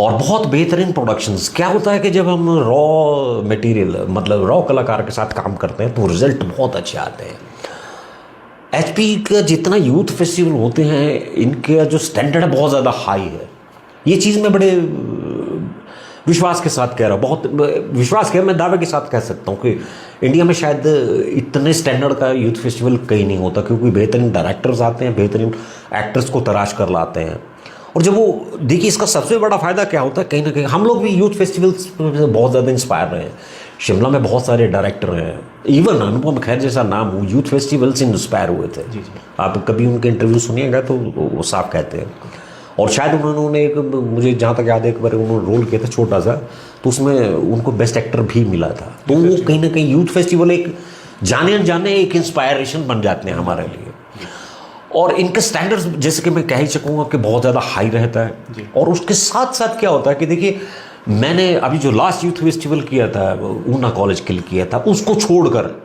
और बहुत बेहतरीन प्रोडक्शंस। क्या होता है कि जब हम रॉ मटेरियल, मतलब रॉ कलाकार के साथ काम करते हैं तो रिजल्ट बहुत अच्छे आते हैं। एचपी का जितना यूथ फेस्टिवल होते हैं, इनका जो स्टैंडर्ड है बहुत ज़्यादा हाई है। ये चीज़ मैं बड़े विश्वास के साथ कह रहा हूँ, बहुत विश्वास के, मैं दावे के साथ कह सकता हूँ कि इंडिया में शायद इतने स्टैंडर्ड का यूथ फेस्टिवल कहीं नहीं होता, क्योंकि बेहतरीन डायरेक्टर्स आते हैं, बेहतरीन एक्टर्स को तराश कर लाते हैं। और जब वो देखिए, इसका सबसे बड़ा फ़ायदा क्या होता है, कहीं ना कहीं हम लोग भी यूथ फेस्टिवल्स से बहुत ज़्यादा इंस्पायर रहे हैं। शिमला में बहुत सारे डायरेक्टर हैं, इवन अनुपम खेर जैसा नाम वो यूथ फेस्टिवल से इंस्पायर हुए थे। जी। आप कभी उनके इंटरव्यू सुनिएगा तो वो साफ कहते हैं। और शायद उन्होंने एक, मुझे जहाँ तक याद है, एक बार उन्होंने रोल किया था छोटा सा, तो उसमें उनको बेस्ट एक्टर भी मिला था। तो वो कहीं ना कहीं यूथ फेस्टिवल एक जाने अनजाने एक इंस्पायरेशन बन जाते हैं हमारे लिए। और इनके स्टैंडर्ड्स, जैसे कि मैं कह ही सकूँगा कि बहुत ज़्यादा हाई रहता है। और उसके साथ साथ क्या होता है कि देखिए, मैंने अभी जो लास्ट यूथ फेस्टिवल किया था, ऊना कॉलेज के लिए किया था, उसको छोड़कर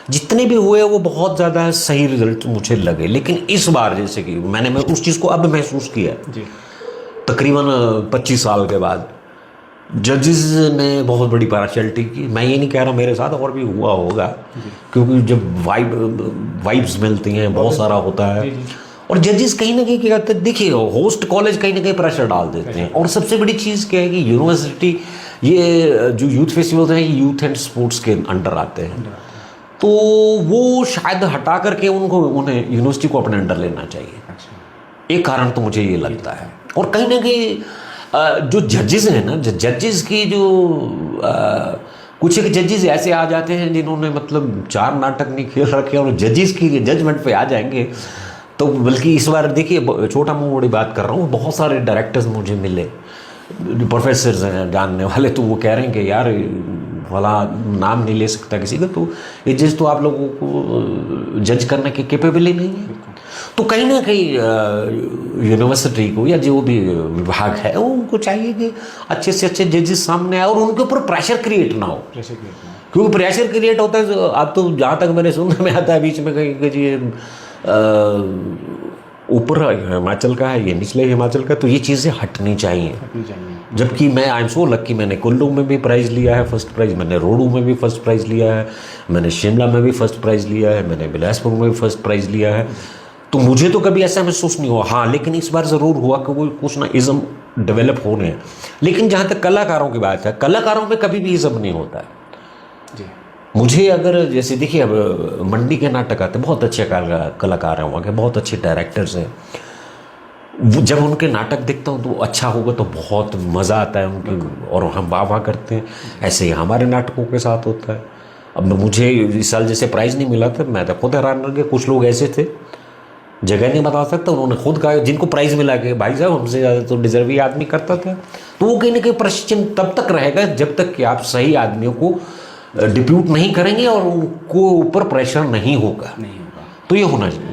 जितने भी हुए वो बहुत ज़्यादा सही रिजल्ट मुझे लगे। लेकिन इस बार जैसे कि मैं उस चीज़ को अब महसूस किया जी, तकरीबन 25 साल के बाद, जजेस ने बहुत बड़ी पार्शियलिटी की। मैं ये नहीं कह रहा मेरे साथ और भी हुआ होगा, क्योंकि जब वाइब्स मिलती हैं, बहुत सारा होता है। और जजेस कहीं ना कहीं क्या करते हैं, देखिए होस्ट कॉलेज कहीं ना कहीं प्रेशर डाल देते हैं। और सबसे बड़ी चीज़ क्या है कि यूनिवर्सिटी, ये जो यूथ फेस्टिवल्स हैं, ये यूथ एंड स्पोर्ट्स के अंडर आते हैं, तो वो शायद हटा करके उन्हें यूनिवर्सिटी को अपने अंडर लेना चाहिए। एक कारण तो मुझे ये लगता है। और कहीं ना कहीं जो जजेस हैं ना, जजेस की जो कुछ एक जजेस ऐसे आ जाते हैं जिन्होंने मतलब 4 नाटक नहीं खेल रखे और जजेस की जजमेंट पे आ जाएंगे। तो बल्कि इस बार देखिए, छोटा मुँह बड़ी बात कर रहा हूँ, बहुत सारे डायरेक्टर्स मुझे मिले, प्रोफेसर्स हैं जानने वाले, तो वो कह रहे हैं कि यार वाला नाम नहीं ले सकता किसी का, तो ये जज तो आप लोगों को जज करने के कैपेबल ही नहीं है। तो कहीं ना कहीं यूनिवर्सिटी को या जो भी विभाग है उनको चाहिए कि अच्छे से अच्छे जजेस सामने आए और उनके ऊपर प्रेशर क्रिएट ना हो। क्योंकि प्रेशर क्रिएट होता है, अब तो जहाँ तक मैंने सुनने में आता है बीच में कहीं कि ये ऊपर हिमाचल का है, ये निचले हिमाचल का, तो ये चीज़ें हटनी चाहिए। जबकि मैं आई एम सो लक्की, मैंने कुल्लू में भी प्राइज़ लिया है फर्स्ट प्राइज़, मैंने रोडू में भी फर्स्ट प्राइज़ लिया है, मैंने शिमला में भी फर्स्ट प्राइज़ लिया है, मैंने बिलासपुर में भी फर्स्ट प्राइज़ लिया है। तो मुझे तो कभी ऐसा महसूस नहीं हुआ। हाँ, लेकिन इस बार ज़रूर हुआ कि वो कुछ ना इज़म डेवलप होने हैं। लेकिन जहाँ तक कलाकारों की बात है, कलाकारों में कभी भी इज़म नहीं होता है जी। मुझे अगर जैसे देखिए, अब मंडी के नाटक आते हैं, बहुत अच्छे कलाकार हैं वहाँ के, बहुत अच्छे डायरेक्टर्स हैं। जब उनके नाटक देखता हूँ तो अच्छा होगा तो बहुत मज़ा आता है उनके, और हम वाह वाह करते हैं। ऐसे ही हमारे नाटकों के साथ होता है। अब मुझे इस साल जैसे प्राइज़ नहीं मिला था, मैं तो खुद हैरान रह गया। कुछ लोग ऐसे थे, जगह नहीं बता सकता, उन्होंने खुद कहा, जिनको प्राइज़ मिला कि भाई साहब हमसे ज़्यादा तो डिजर्व ही आदमी करता था। तो वो कहीं ना कहीं प्रश्न तब तक रहेगा जब तक कि आप सही आदमियों को डिप्यूट नहीं करेंगे और उनको ऊपर प्रेशर नहीं होगा। तो ये होना चाहिए।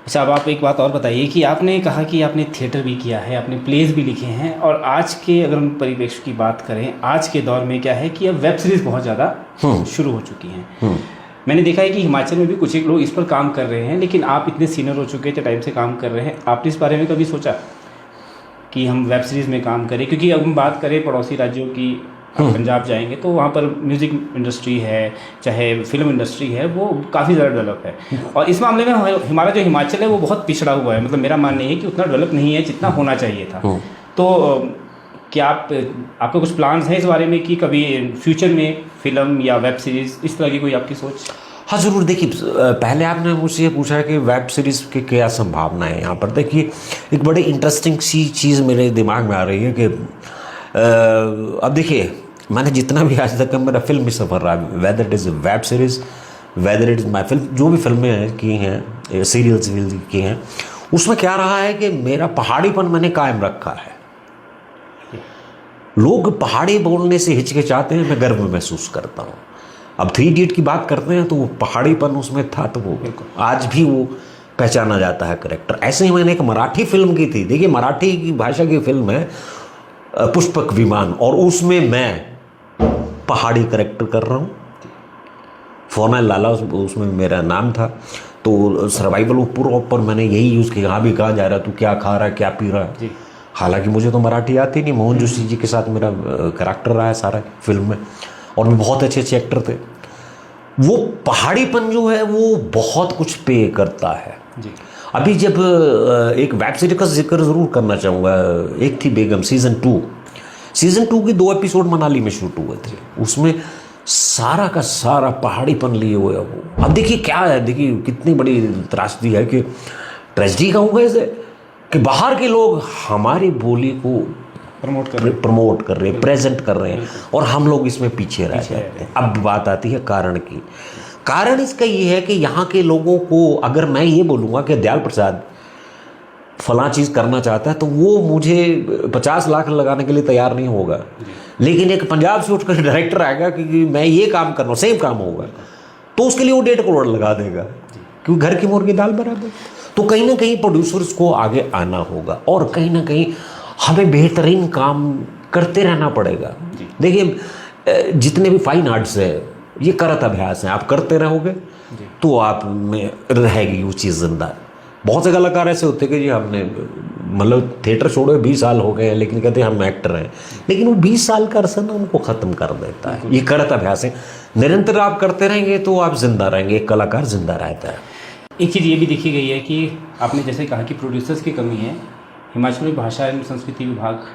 अच्छा, अब आप एक बात और बताइए कि आपने कहा कि आपने थिएटर भी किया है, आपने प्लेज भी लिखे हैं, और आज के अगर हम परिप्रेक्ष्य की बात करें, आज के दौर में क्या है कि अब वेब सीरीज़ बहुत ज़्यादा शुरू हो चुकी हैं। मैंने देखा है कि हिमाचल में भी कुछ एक लोग इस पर काम कर रहे हैं, लेकिन आप इतने सीनियर हो चुके थे, टाइम से काम कर रहे हैं, आपने इस बारे में कभी सोचा कि हम वेब सीरीज़ में काम करें? क्योंकि अब हम बात करें पड़ोसी राज्यों की, आप पंजाब जाएंगे तो वहाँ पर म्यूज़िक इंडस्ट्री है, चाहे फिल्म इंडस्ट्री है, वो काफ़ी ज़्यादा डेवलप है। और इस मामले में हमारा जो हिमाचल है वो बहुत पिछड़ा हुआ है। मतलब मेरा मानना है कि उतना डेवलप नहीं है जितना होना चाहिए था। तो क्या आपके कुछ प्लान्स हैं इस बारे में कि कभी फ्यूचर में फिल्म या वेब सीरीज़ इस तरह की कोई आपकी सोच? हाँ ज़रूर। देखिए, पहले आपने मुझसे ये पूछा कि वेब सीरीज़ की क्या संभावना है यहाँ पर। देखिए, एक बड़ी इंटरेस्टिंग सी चीज़ मेरे दिमाग में आ रही है कि अब देखिए, मैंने जितना भी आज तक मेरा फिल्म सफ़र रहा, whether it is web series, whether it is my film, जो भी फिल्में की हैं, सीरियल्स की हैं, उसमें क्या रहा है कि मेरा पहाड़ीपन मैंने कायम रखा है। लोग पहाड़ी बोलने से हिचकिचाते हैं, मैं गर्व महसूस करता हूँ। अब 3 इडियट की बात करते हैं तो वो पहाड़ीपन उसमें था, तो वो आज भी वो पहचाना जाता है करेक्टर। ऐसे ही मैंने एक मराठी फिल्म की थी। देखिए, मराठी की भाषा की फिल्म है पुष्पक विमान, और उसमें मैं पहाड़ी करेक्टर कर रहा हूँ। फोनल लाला उसमें मेरा नाम था। तो सर्वाइवल प्रॉपर मैंने यही यूज़ किया। यहाँ भी कहा जा रहा, तू क्या खा रहा है, क्या पी रहा है। हालांकि मुझे तो मराठी आती नहीं। मोहन जोशी जी के साथ मेरा करैक्टर रहा है सारा फिल्म में, और भी बहुत अच्छे अच्छे एक्टर थे। वो पहाड़ीपन जो है वो बहुत कुछ पे करता है जी। अभी जब एक वेब सीरीज का जिक्र ज़रूर करना चाहूँगा, एक थी बेगम सीज़न 2 के 2 एपिसोड मनाली में शूट हुए थे। उसमें सारा का सारा पहाड़ीपन लिए हुए वो। अब देखिए क्या है, देखिए कितनी बड़ी त्रासदी है कि ट्रेजेडी कहूँगा इसे, कि बाहर के लोग हमारी बोली को प्रमोट कर रहे हैं, प्रेजेंट कर रहे हैं, और हम लोग इसमें पीछे रह जाते हैं। अब बात आती है कारण की। कारण इसका ये है कि यहाँ के लोगों को, अगर मैं ये बोलूँगा कि दयाल प्रसाद फलां चीज़ करना चाहता है, तो वो मुझे 50 लाख लगाने के लिए तैयार नहीं होगा। लेकिन एक पंजाब से उठकर डायरेक्टर आएगा कि मैं ये काम कर रहा हूँ, सेम काम होगा, तो उसके लिए वो 1.5 करोड़ लगा देगा, क्योंकि घर की मुर्गी दाल बराबर। तो कहीं ना कहीं प्रोड्यूसर्स को आगे आना होगा, और कहीं ना कहीं हमें बेहतरीन काम करते रहना पड़ेगा। देखिए, जितने भी फाइन आर्ट्स है, ये करत अभ्यास हैं। आप करते रहोगे तो आप में रहेगी वो चीज़ जिंदा। बहुत से कलाकार ऐसे होते कि जी हमने मतलब थिएटर छोड़े 20 साल हो गए, लेकिन कहते हैं हम एक्टर हैं, लेकिन वो 20 साल का अरसा ना उनको ख़त्म कर देता है। ये करत अभ्यास है। निरंतर आप करते रहेंगे तो आप जिंदा रहेंगे, एक कलाकार जिंदा रहता है। एक चीज़ ये भी देखी गई है कि आपने जैसे कहा कि प्रोड्यूसर्स की कमी है। हिमाचल में भाषा एवं संस्कृति विभाग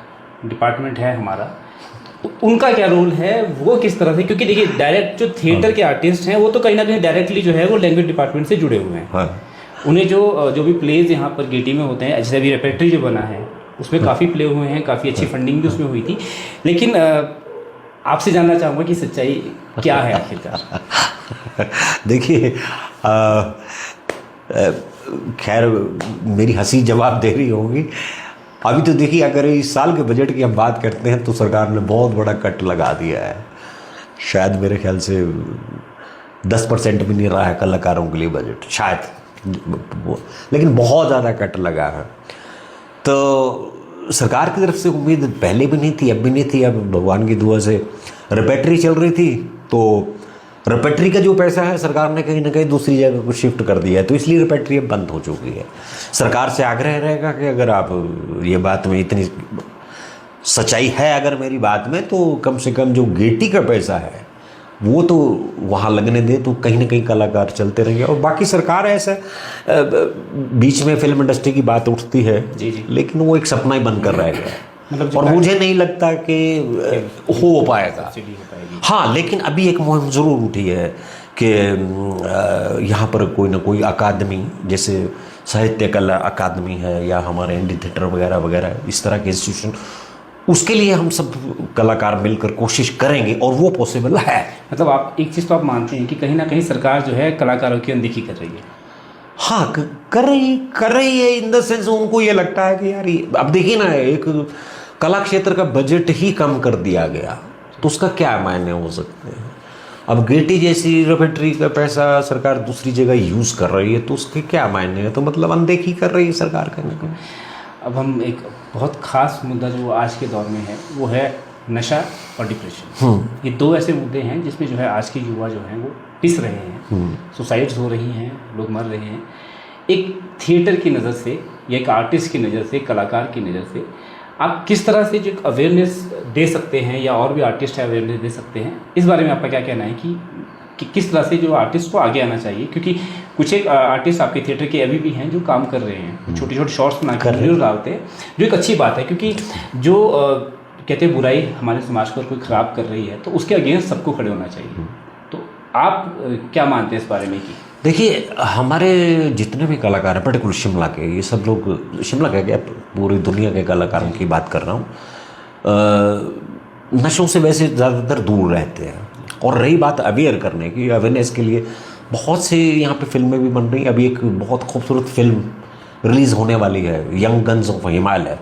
डिपार्टमेंट है हमारा, उनका क्या रोल है, वो किस तरह से, क्योंकि देखिए डायरेक्ट जो थिएटर के आर्टिस्ट हैं वो तो कहीं ना कहीं डायरेक्टली जो है वो लैंग्वेज डिपार्टमेंट से जुड़े हुए हैं। उन्हें जो भी प्लेज यहाँ पर गेटी में होते हैं, जैसे अभी रेपेट्री जो बना है उसमें काफ़ी प्ले हुए हैं, काफ़ी अच्छी फंडिंग भी उसमें हुई थी। लेकिन आपसे जानना चाहूँगा कि सच्चाई क्या है आखिरकार। देखिए, खैर मेरी हंसी जवाब दे रही होगी। अभी तो देखिए, अगर इस साल के बजट की हम बात करते हैं तो सरकार ने बहुत बड़ा कट लगा दिया है। शायद मेरे ख्याल से 10% भी नहीं रहा है कलाकारों के लिए बजट, शायद, लेकिन बहुत ज़्यादा कट लगा है। तो सरकार की तरफ से उम्मीद पहले भी नहीं थी, अब भी नहीं थी। अब भगवान की दुआ से रेपेट्री चल रही थी, तो रेपेट्री का जो पैसा है सरकार ने कहीं ना कहीं दूसरी जगह को शिफ्ट कर दिया है, तो इसलिए रेपेट्री अब बंद हो चुकी है। सरकार से आग्रह रहेगा कि अगर आप ये बात में इतनी सच्चाई है अगर मेरी बात में, तो कम से कम जो गेटी का पैसा है वो तो वहाँ लगने दे, तो कहीं ना कहीं कलाकार चलते रहेंगे। और बाकी सरकार ऐसा बीच में फिल्म इंडस्ट्री की बात उठती है, जी जी, लेकिन वो एक सपना ही बनकर रह गया, मतलब और मुझे नहीं लगता कि हो पाएगा। सब्सिडी हो पाएगी। हाँ, लेकिन अभी एक मुहिम ज़रूर उठी है कि यहाँ पर कोई ना कोई अकादमी, जैसे साहित्य कला अकादमी है या हमारे इंडी थिएटर वगैरह वगैरह इस तरह के इंस्टीट्यूशन, उसके लिए हम सब कलाकार मिलकर कोशिश करेंगे और वो पॉसिबल है। मतलब आप एक चीज़ तो आप मानते हैं कि कहीं ना कहीं सरकार जो है कलाकारों की अनदेखी कर रही है। हाँ, कर रही है इन द सेंस, उनको ये लगता है कि यार अब देखिए ना, एक कला क्षेत्र का बजट ही कम कर दिया गया, तो उसका क्या मायने हो सकते हैं। अब गेटी जैसी रेफेक्ट्री का पैसा सरकार दूसरी जगह यूज़ कर रही है, तो उसके क्या मायने हैं, तो मतलब अनदेखी कर रही है सरकार कहीं ना कहीं। अब हम एक बहुत ख़ास मुद्दा जो आज के दौर में है वो है नशा और डिप्रेशन। ये दो ऐसे मुद्दे हैं जिसमें जो है आज के युवा जो हैं वो पिस रहे हैं, सुसाइड्स हो रही हैं, लोग मर रहे हैं। एक थिएटर की नज़र से या एक आर्टिस्ट की नज़र से, कलाकार की नज़र से आप किस तरह से जो अवेयरनेस दे सकते हैं, या और भी आर्टिस्ट है अवेयरनेस दे सकते हैं, इस बारे में आपका क्या कहना है कि किस तरह से जो आर्टिस्ट को आगे आना चाहिए? क्योंकि कुछ एक आर्टिस्ट आपके थिएटर के अभी भी हैं जो काम कर रहे हैं, छोटे छोटे शॉर्ट्स बना कर वीडियो डालते हैं, जो एक अच्छी बात है, क्योंकि जो कहते हैं बुराई हमारे समाज को कोई ख़राब कर रही है तो उसके अगेंस्ट सबको खड़े होना चाहिए। तो आप क्या मानते हैं इस बारे में? कि देखिए, हमारे जितने भी कलाकार हैं, पर्टिकुलर शिमला के, ये सब लोग, शिमला कह गया, पूरी दुनिया के कलाकारों की बात कर रहा हूँ, नशों से वैसे ज़्यादातर दूर रहते हैं। और रही बात अवेयर करने की, अवेयरनेस के लिए बहुत से यहाँ पे फिल्में भी बन रही हैं। अभी एक बहुत खूबसूरत फिल्म रिलीज़ होने वाली है, young guns of Himalaya,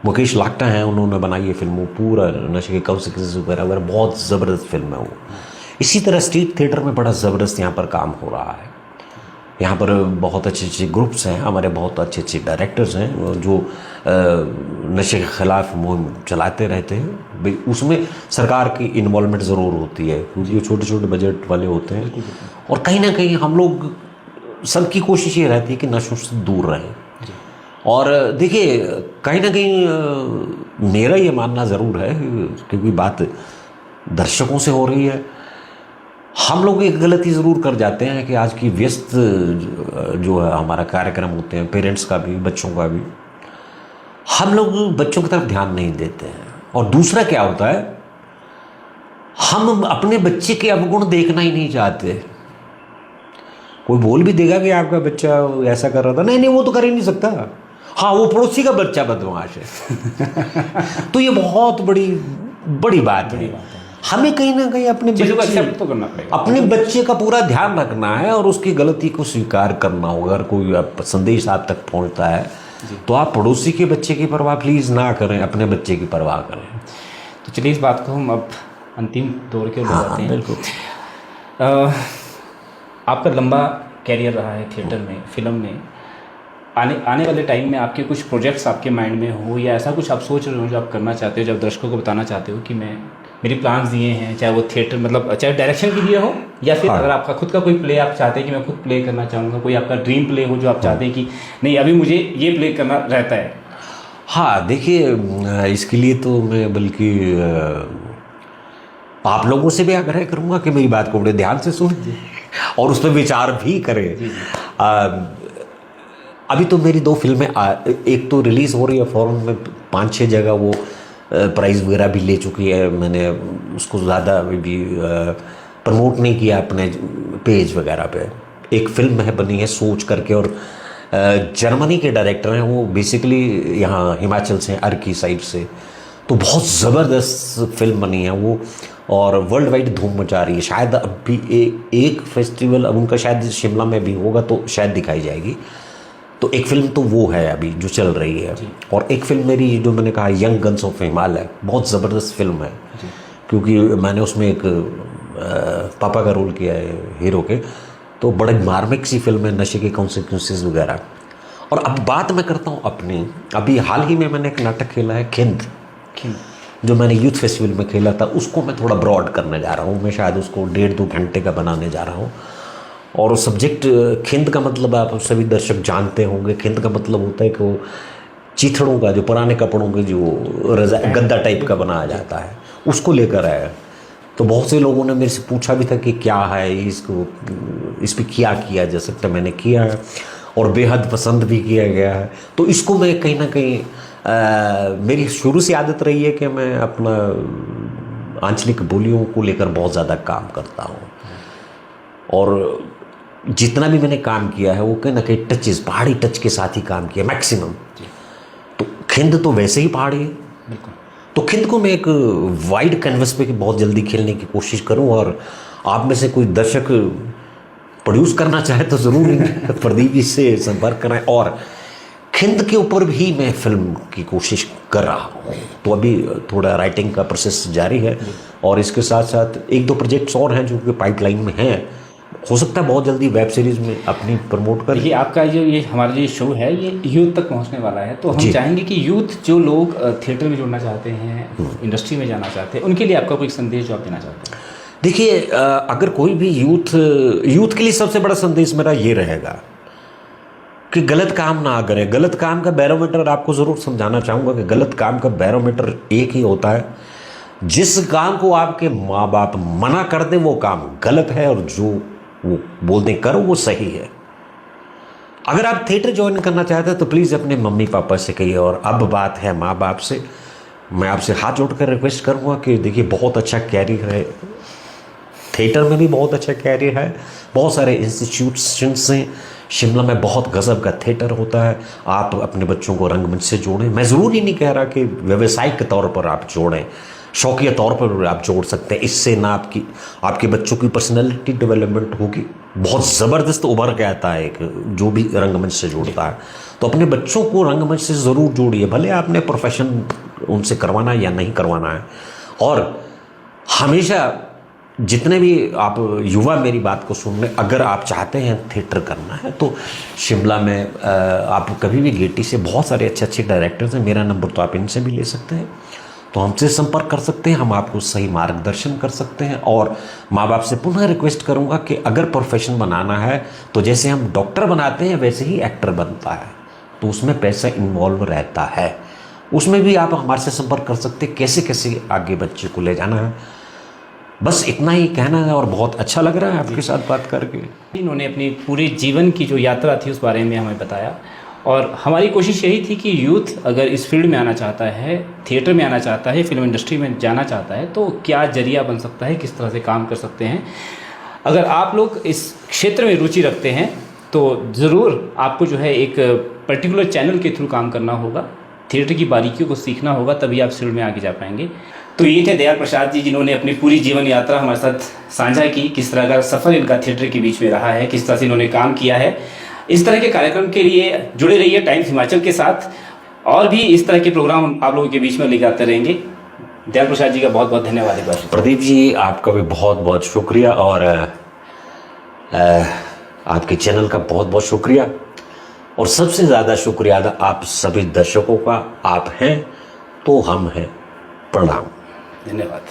Mukesh Lakta हैं उन्होंने बनाई है फिल्म, वो पूरा नशे के कॉन्सिक्वेंसेस वगैरह वगैरह, बहुत ज़बरदस्त फिल्म है वो। इसी तरह स्ट्रीट थिएटर में बड़ा ज़बरदस्त यहाँ पर काम हो रहा है। यहाँ पर बहुत अच्छे अच्छे ग्रुप्स हैं, हमारे बहुत अच्छे अच्छे डायरेक्टर्स हैं जो नशे के ख़िलाफ़ मुहिम चलाते रहते हैं। उसमें सरकार की इन्वॉल्वमेंट ज़रूर होती है, क्योंकि ये छोटे छोटे बजट वाले होते हैं, और कहीं ना कहीं हम लोग सबकी कोशिश ये रहती है कि नशों से दूर रहें। और देखिए, कहीं ना कहीं मेरा ये मानना ज़रूर है, क्योंकि बात दर्शकों से हो रही है, हम लोग एक गलती ज़रूर कर जाते हैं कि आज की व्यस्त जो है हमारा कार्यक्रम होते हैं, पेरेंट्स का भी, बच्चों का भी, हम लोग बच्चों की तरफ ध्यान नहीं देते हैं। और दूसरा क्या होता है, हम अपने बच्चे के अवगुण देखना ही नहीं चाहते। कोई बोल भी देगा कि आपका बच्चा ऐसा कर रहा था, नहीं वो तो कर ही नहीं सकता, हाँ वो पड़ोसी का बच्चा बदमाश है। तो ये बहुत बड़ी बात है। हमें कहीं ना कहीं अपने एक्सेप्ट तो करना पड़ेगा, अपने बच्चे का पूरा ध्यान रखना है और उसकी गलती को स्वीकार करना होगा। अगर कोई संदेश आप तक पहुंचता है तो आप पड़ोसी के बच्चे की परवाह प्लीज़ ना करें, अपने बच्चे की परवाह करें। तो चलिए इस बात को हम अब अंतिम दौर के ओर जाते हैं। बिल्कुल। आपका लंबा कैरियर रहा है थिएटर में, फिल्म में। आने वाले टाइम में आपके कुछ प्रोजेक्ट्स आपके माइंड में हो, या ऐसा कुछ आप सोच रहे हो जो आप करना चाहते हो, जब दर्शकों को बताना चाहते हो कि मेरी प्लान्स दिए हैं, चाहे वो थिएटर मतलब चाहे डायरेक्शन के लिए हो, या फिर अगर आपका खुद का कोई प्ले आप चाहते हैं कि मैं खुद प्ले करना चाहूँगा, कोई आपका ड्रीम प्ले हो जो आप चाहते हैं कि नहीं अभी मुझे ये प्ले करना रहता है? हाँ, देखिए, इसके लिए तो मैं बल्कि आप लोगों से भी आग्रह करूँगा कि मेरी बात को बड़े ध्यान से सुनें और उस पर विचार भी करें। अभी तो मेरी 2 फिल्में एक तो रिलीज़ हो रही है फॉरेन में, 5-6 जगह वो प्राइज़ वगैरह भी ले चुकी है। मैंने उसको ज़्यादा भी प्रमोट नहीं किया अपने पेज वगैरह पे। एक फिल्म है बनी है सोच करके, और जर्मनी के डायरेक्टर हैं वो, बेसिकली यहाँ हिमाचल से, अर्की साइड से, तो बहुत ज़बरदस्त फिल्म बनी है वो और वर्ल्ड वाइड धूम मचा रही है। शायद अब भी एक फेस्टिवल अब उनका शायद शिमला में भी होगा तो शायद दिखाई जाएगी। तो एक फिल्म तो वो है अभी जो चल रही है, और एक फिल्म मेरी जो मैंने कहा यंग गन्स ऑफ हिमालय, बहुत ज़बरदस्त फिल्म है क्योंकि मैंने उसमें एक पापा का रोल किया है हीरो के, तो बड़े मार्मिक सी फिल्म है, नशे के कॉन्सिक्वेंसेस वगैरह। और अब बात मैं करता हूँ अपनी, अभी हाल ही में मैंने एक नाटक खेला है खिंद, जो मैंने यूथ फेस्टिवल में खेला था, उसको मैं थोड़ा ब्रॉड करने जा रहा हूँ। मैं शायद उसको 1.5-2 घंटे का बनाने जा रहा हूँ। और सब्जेक्ट खिंद का मतलब आप सभी दर्शक जानते होंगे, खिंद का मतलब होता है कि वो चीथड़ों का, जो पुराने कपड़ों के जो रजा गद्दा टाइप का बनाया जाता है, उसको लेकर आया। तो बहुत से लोगों ने मेरे से पूछा भी था कि क्या है इसको, इस पर क्या किया जा सकता है। मैंने किया है और बेहद पसंद भी किया गया है। तो इसको मैं कहीं ना कहीं मेरी शुरू से आदत रही है कि मैं अपना आंचलिक बोलियों को लेकर बहुत ज़्यादा काम करता हूँ, और जितना भी मैंने काम किया है वो कहीं ना कहीं टचेस, पहाड़ी टच के साथ ही काम किया मैक्सिमम। तो खिंद तो वैसे ही पहाड़ी है, बिल्कुल। तो खिंद को मैं एक वाइड कैनवस पे बहुत जल्दी खेलने की कोशिश करूं, और आप में से कोई दर्शक प्रोड्यूस करना चाहे तो ज़रूर प्रदीप जी से संपर्क करें। और खिंद के ऊपर भी मैं फिल्म की कोशिश कर रहा हूँ, तो अभी थोड़ा राइटिंग का प्रोसेस जारी है, और इसके साथ साथ एक दो प्रोजेक्ट्स और हैं जो कि पाइपलाइन में हैं। हो सकता है बहुत जल्दी वेब सीरीज़ में अपनी प्रमोट कर। ये आपका जो ये हमारा जो शो है ये यूथ तक पहुंचने वाला है, तो हम जी। चाहेंगे कि यूथ जो लोग थिएटर में जुड़ना चाहते हैं, इंडस्ट्री में जाना चाहते हैं, उनके लिए आपका कोई संदेश जो आप देना चाहते हैं? देखिए, अगर कोई भी यूथ के लिए सबसे बड़ा संदेश मेरा ये रहेगा कि गलत काम ना करें। गलत काम का बैरोमीटर आपको ज़रूर समझाना चाहूँगा कि गलत काम का बैरोमीटर एक ही होता है, जिस काम को आपके माँ बाप मना कर दें वो काम गलत है, और जो वो बोल दें करो वो सही है। अगर आप थिएटर ज्वाइन करना चाहते हैं तो प्लीज़ अपने मम्मी पापा से कहिए। और अब बात है माँ बाप से, मैं आपसे हाथ जोड़कर रिक्वेस्ट करूँगा कि देखिए, बहुत अच्छा कैरियर है, थिएटर में भी बहुत अच्छा कैरियर है, बहुत सारे इंस्टीट्यूशंस हैं। शिमला में बहुत गजब का थिएटर होता है। आप अपने बच्चों को रंगमंच से जोड़ें। मैं ज़रूर ही नहीं कह रहा कि व्यावसायिक तौर पर आप जोड़ें, शौकिया तौर पर आप जोड़ सकते हैं। इससे ना आपके बच्चों की पर्सनैलिटी डेवलपमेंट होगी, बहुत ज़बरदस्त उभर के आता है एक जो भी रंगमंच से जोड़ता है। तो अपने बच्चों को रंगमंच से ज़रूर जोड़िए, भले आपने प्रोफेशन उनसे करवाना है या नहीं करवाना है। और हमेशा जितने भी आप युवा मेरी बात को सुन लें, अगर आप चाहते हैं थिएटर करना है तो शिमला में आप कभी भी गेटी से बहुत सारे अच्छे अच्छे डायरेक्टर्स हैं। मेरा नंबर तो आप इनसे भी ले सकते हैं, तो हमसे संपर्क कर सकते हैं, हम आपको सही मार्गदर्शन कर सकते हैं। और माँ बाप से पुनः रिक्वेस्ट करूँगा कि अगर प्रोफेशन बनाना है तो जैसे हम डॉक्टर बनाते हैं वैसे ही एक्टर बनता है, तो उसमें पैसा इन्वॉल्व रहता है। उसमें भी आप हमारे से संपर्क कर सकते हैं, कैसे कैसे आगे बच्चे को ले जाना है। बस इतना ही कहना है, और बहुत अच्छा लग रहा है आपके साथ बात करके। इन्होंने अपनी पूरी जीवन की जो यात्रा थी उस बारे में हमें बताया, और हमारी कोशिश यही थी कि यूथ अगर इस फील्ड में आना चाहता है, थिएटर में आना चाहता है, फिल्म इंडस्ट्री में जाना चाहता है, तो क्या जरिया बन सकता है, किस तरह से काम कर सकते हैं। अगर आप लोग इस क्षेत्र में रुचि रखते हैं तो ज़रूर आपको जो है एक पर्टिकुलर चैनल के थ्रू काम करना होगा, थिएटर की बारीकियों को सीखना होगा, तभी आप फील्ड में आगे जा पाएंगे। तो ये थे दयाल प्रसाद जी, जिन्होंने अपनी पूरी जीवन यात्रा हमारे साथ साझा की, किस तरह का सफ़र इनका थिएटर के बीच में रहा है, किस तरह से इन्होंने काम किया है। इस तरह के कार्यक्रम के लिए जुड़े रहिए टाइम्स हिमाचल के साथ, और भी इस तरह के प्रोग्राम आप लोगों के बीच में लेकर आते रहेंगे। दयाल प्रसाद जी का बहुत बहुत धन्यवाद एक बार। प्रदीप जी, आपका भी बहुत बहुत शुक्रिया, और आपके चैनल का बहुत बहुत शुक्रिया, और सबसे ज़्यादा शुक्रिया आप सभी दर्शकों का। आप हैं तो हम हैं। प्रणाम। धन्यवाद।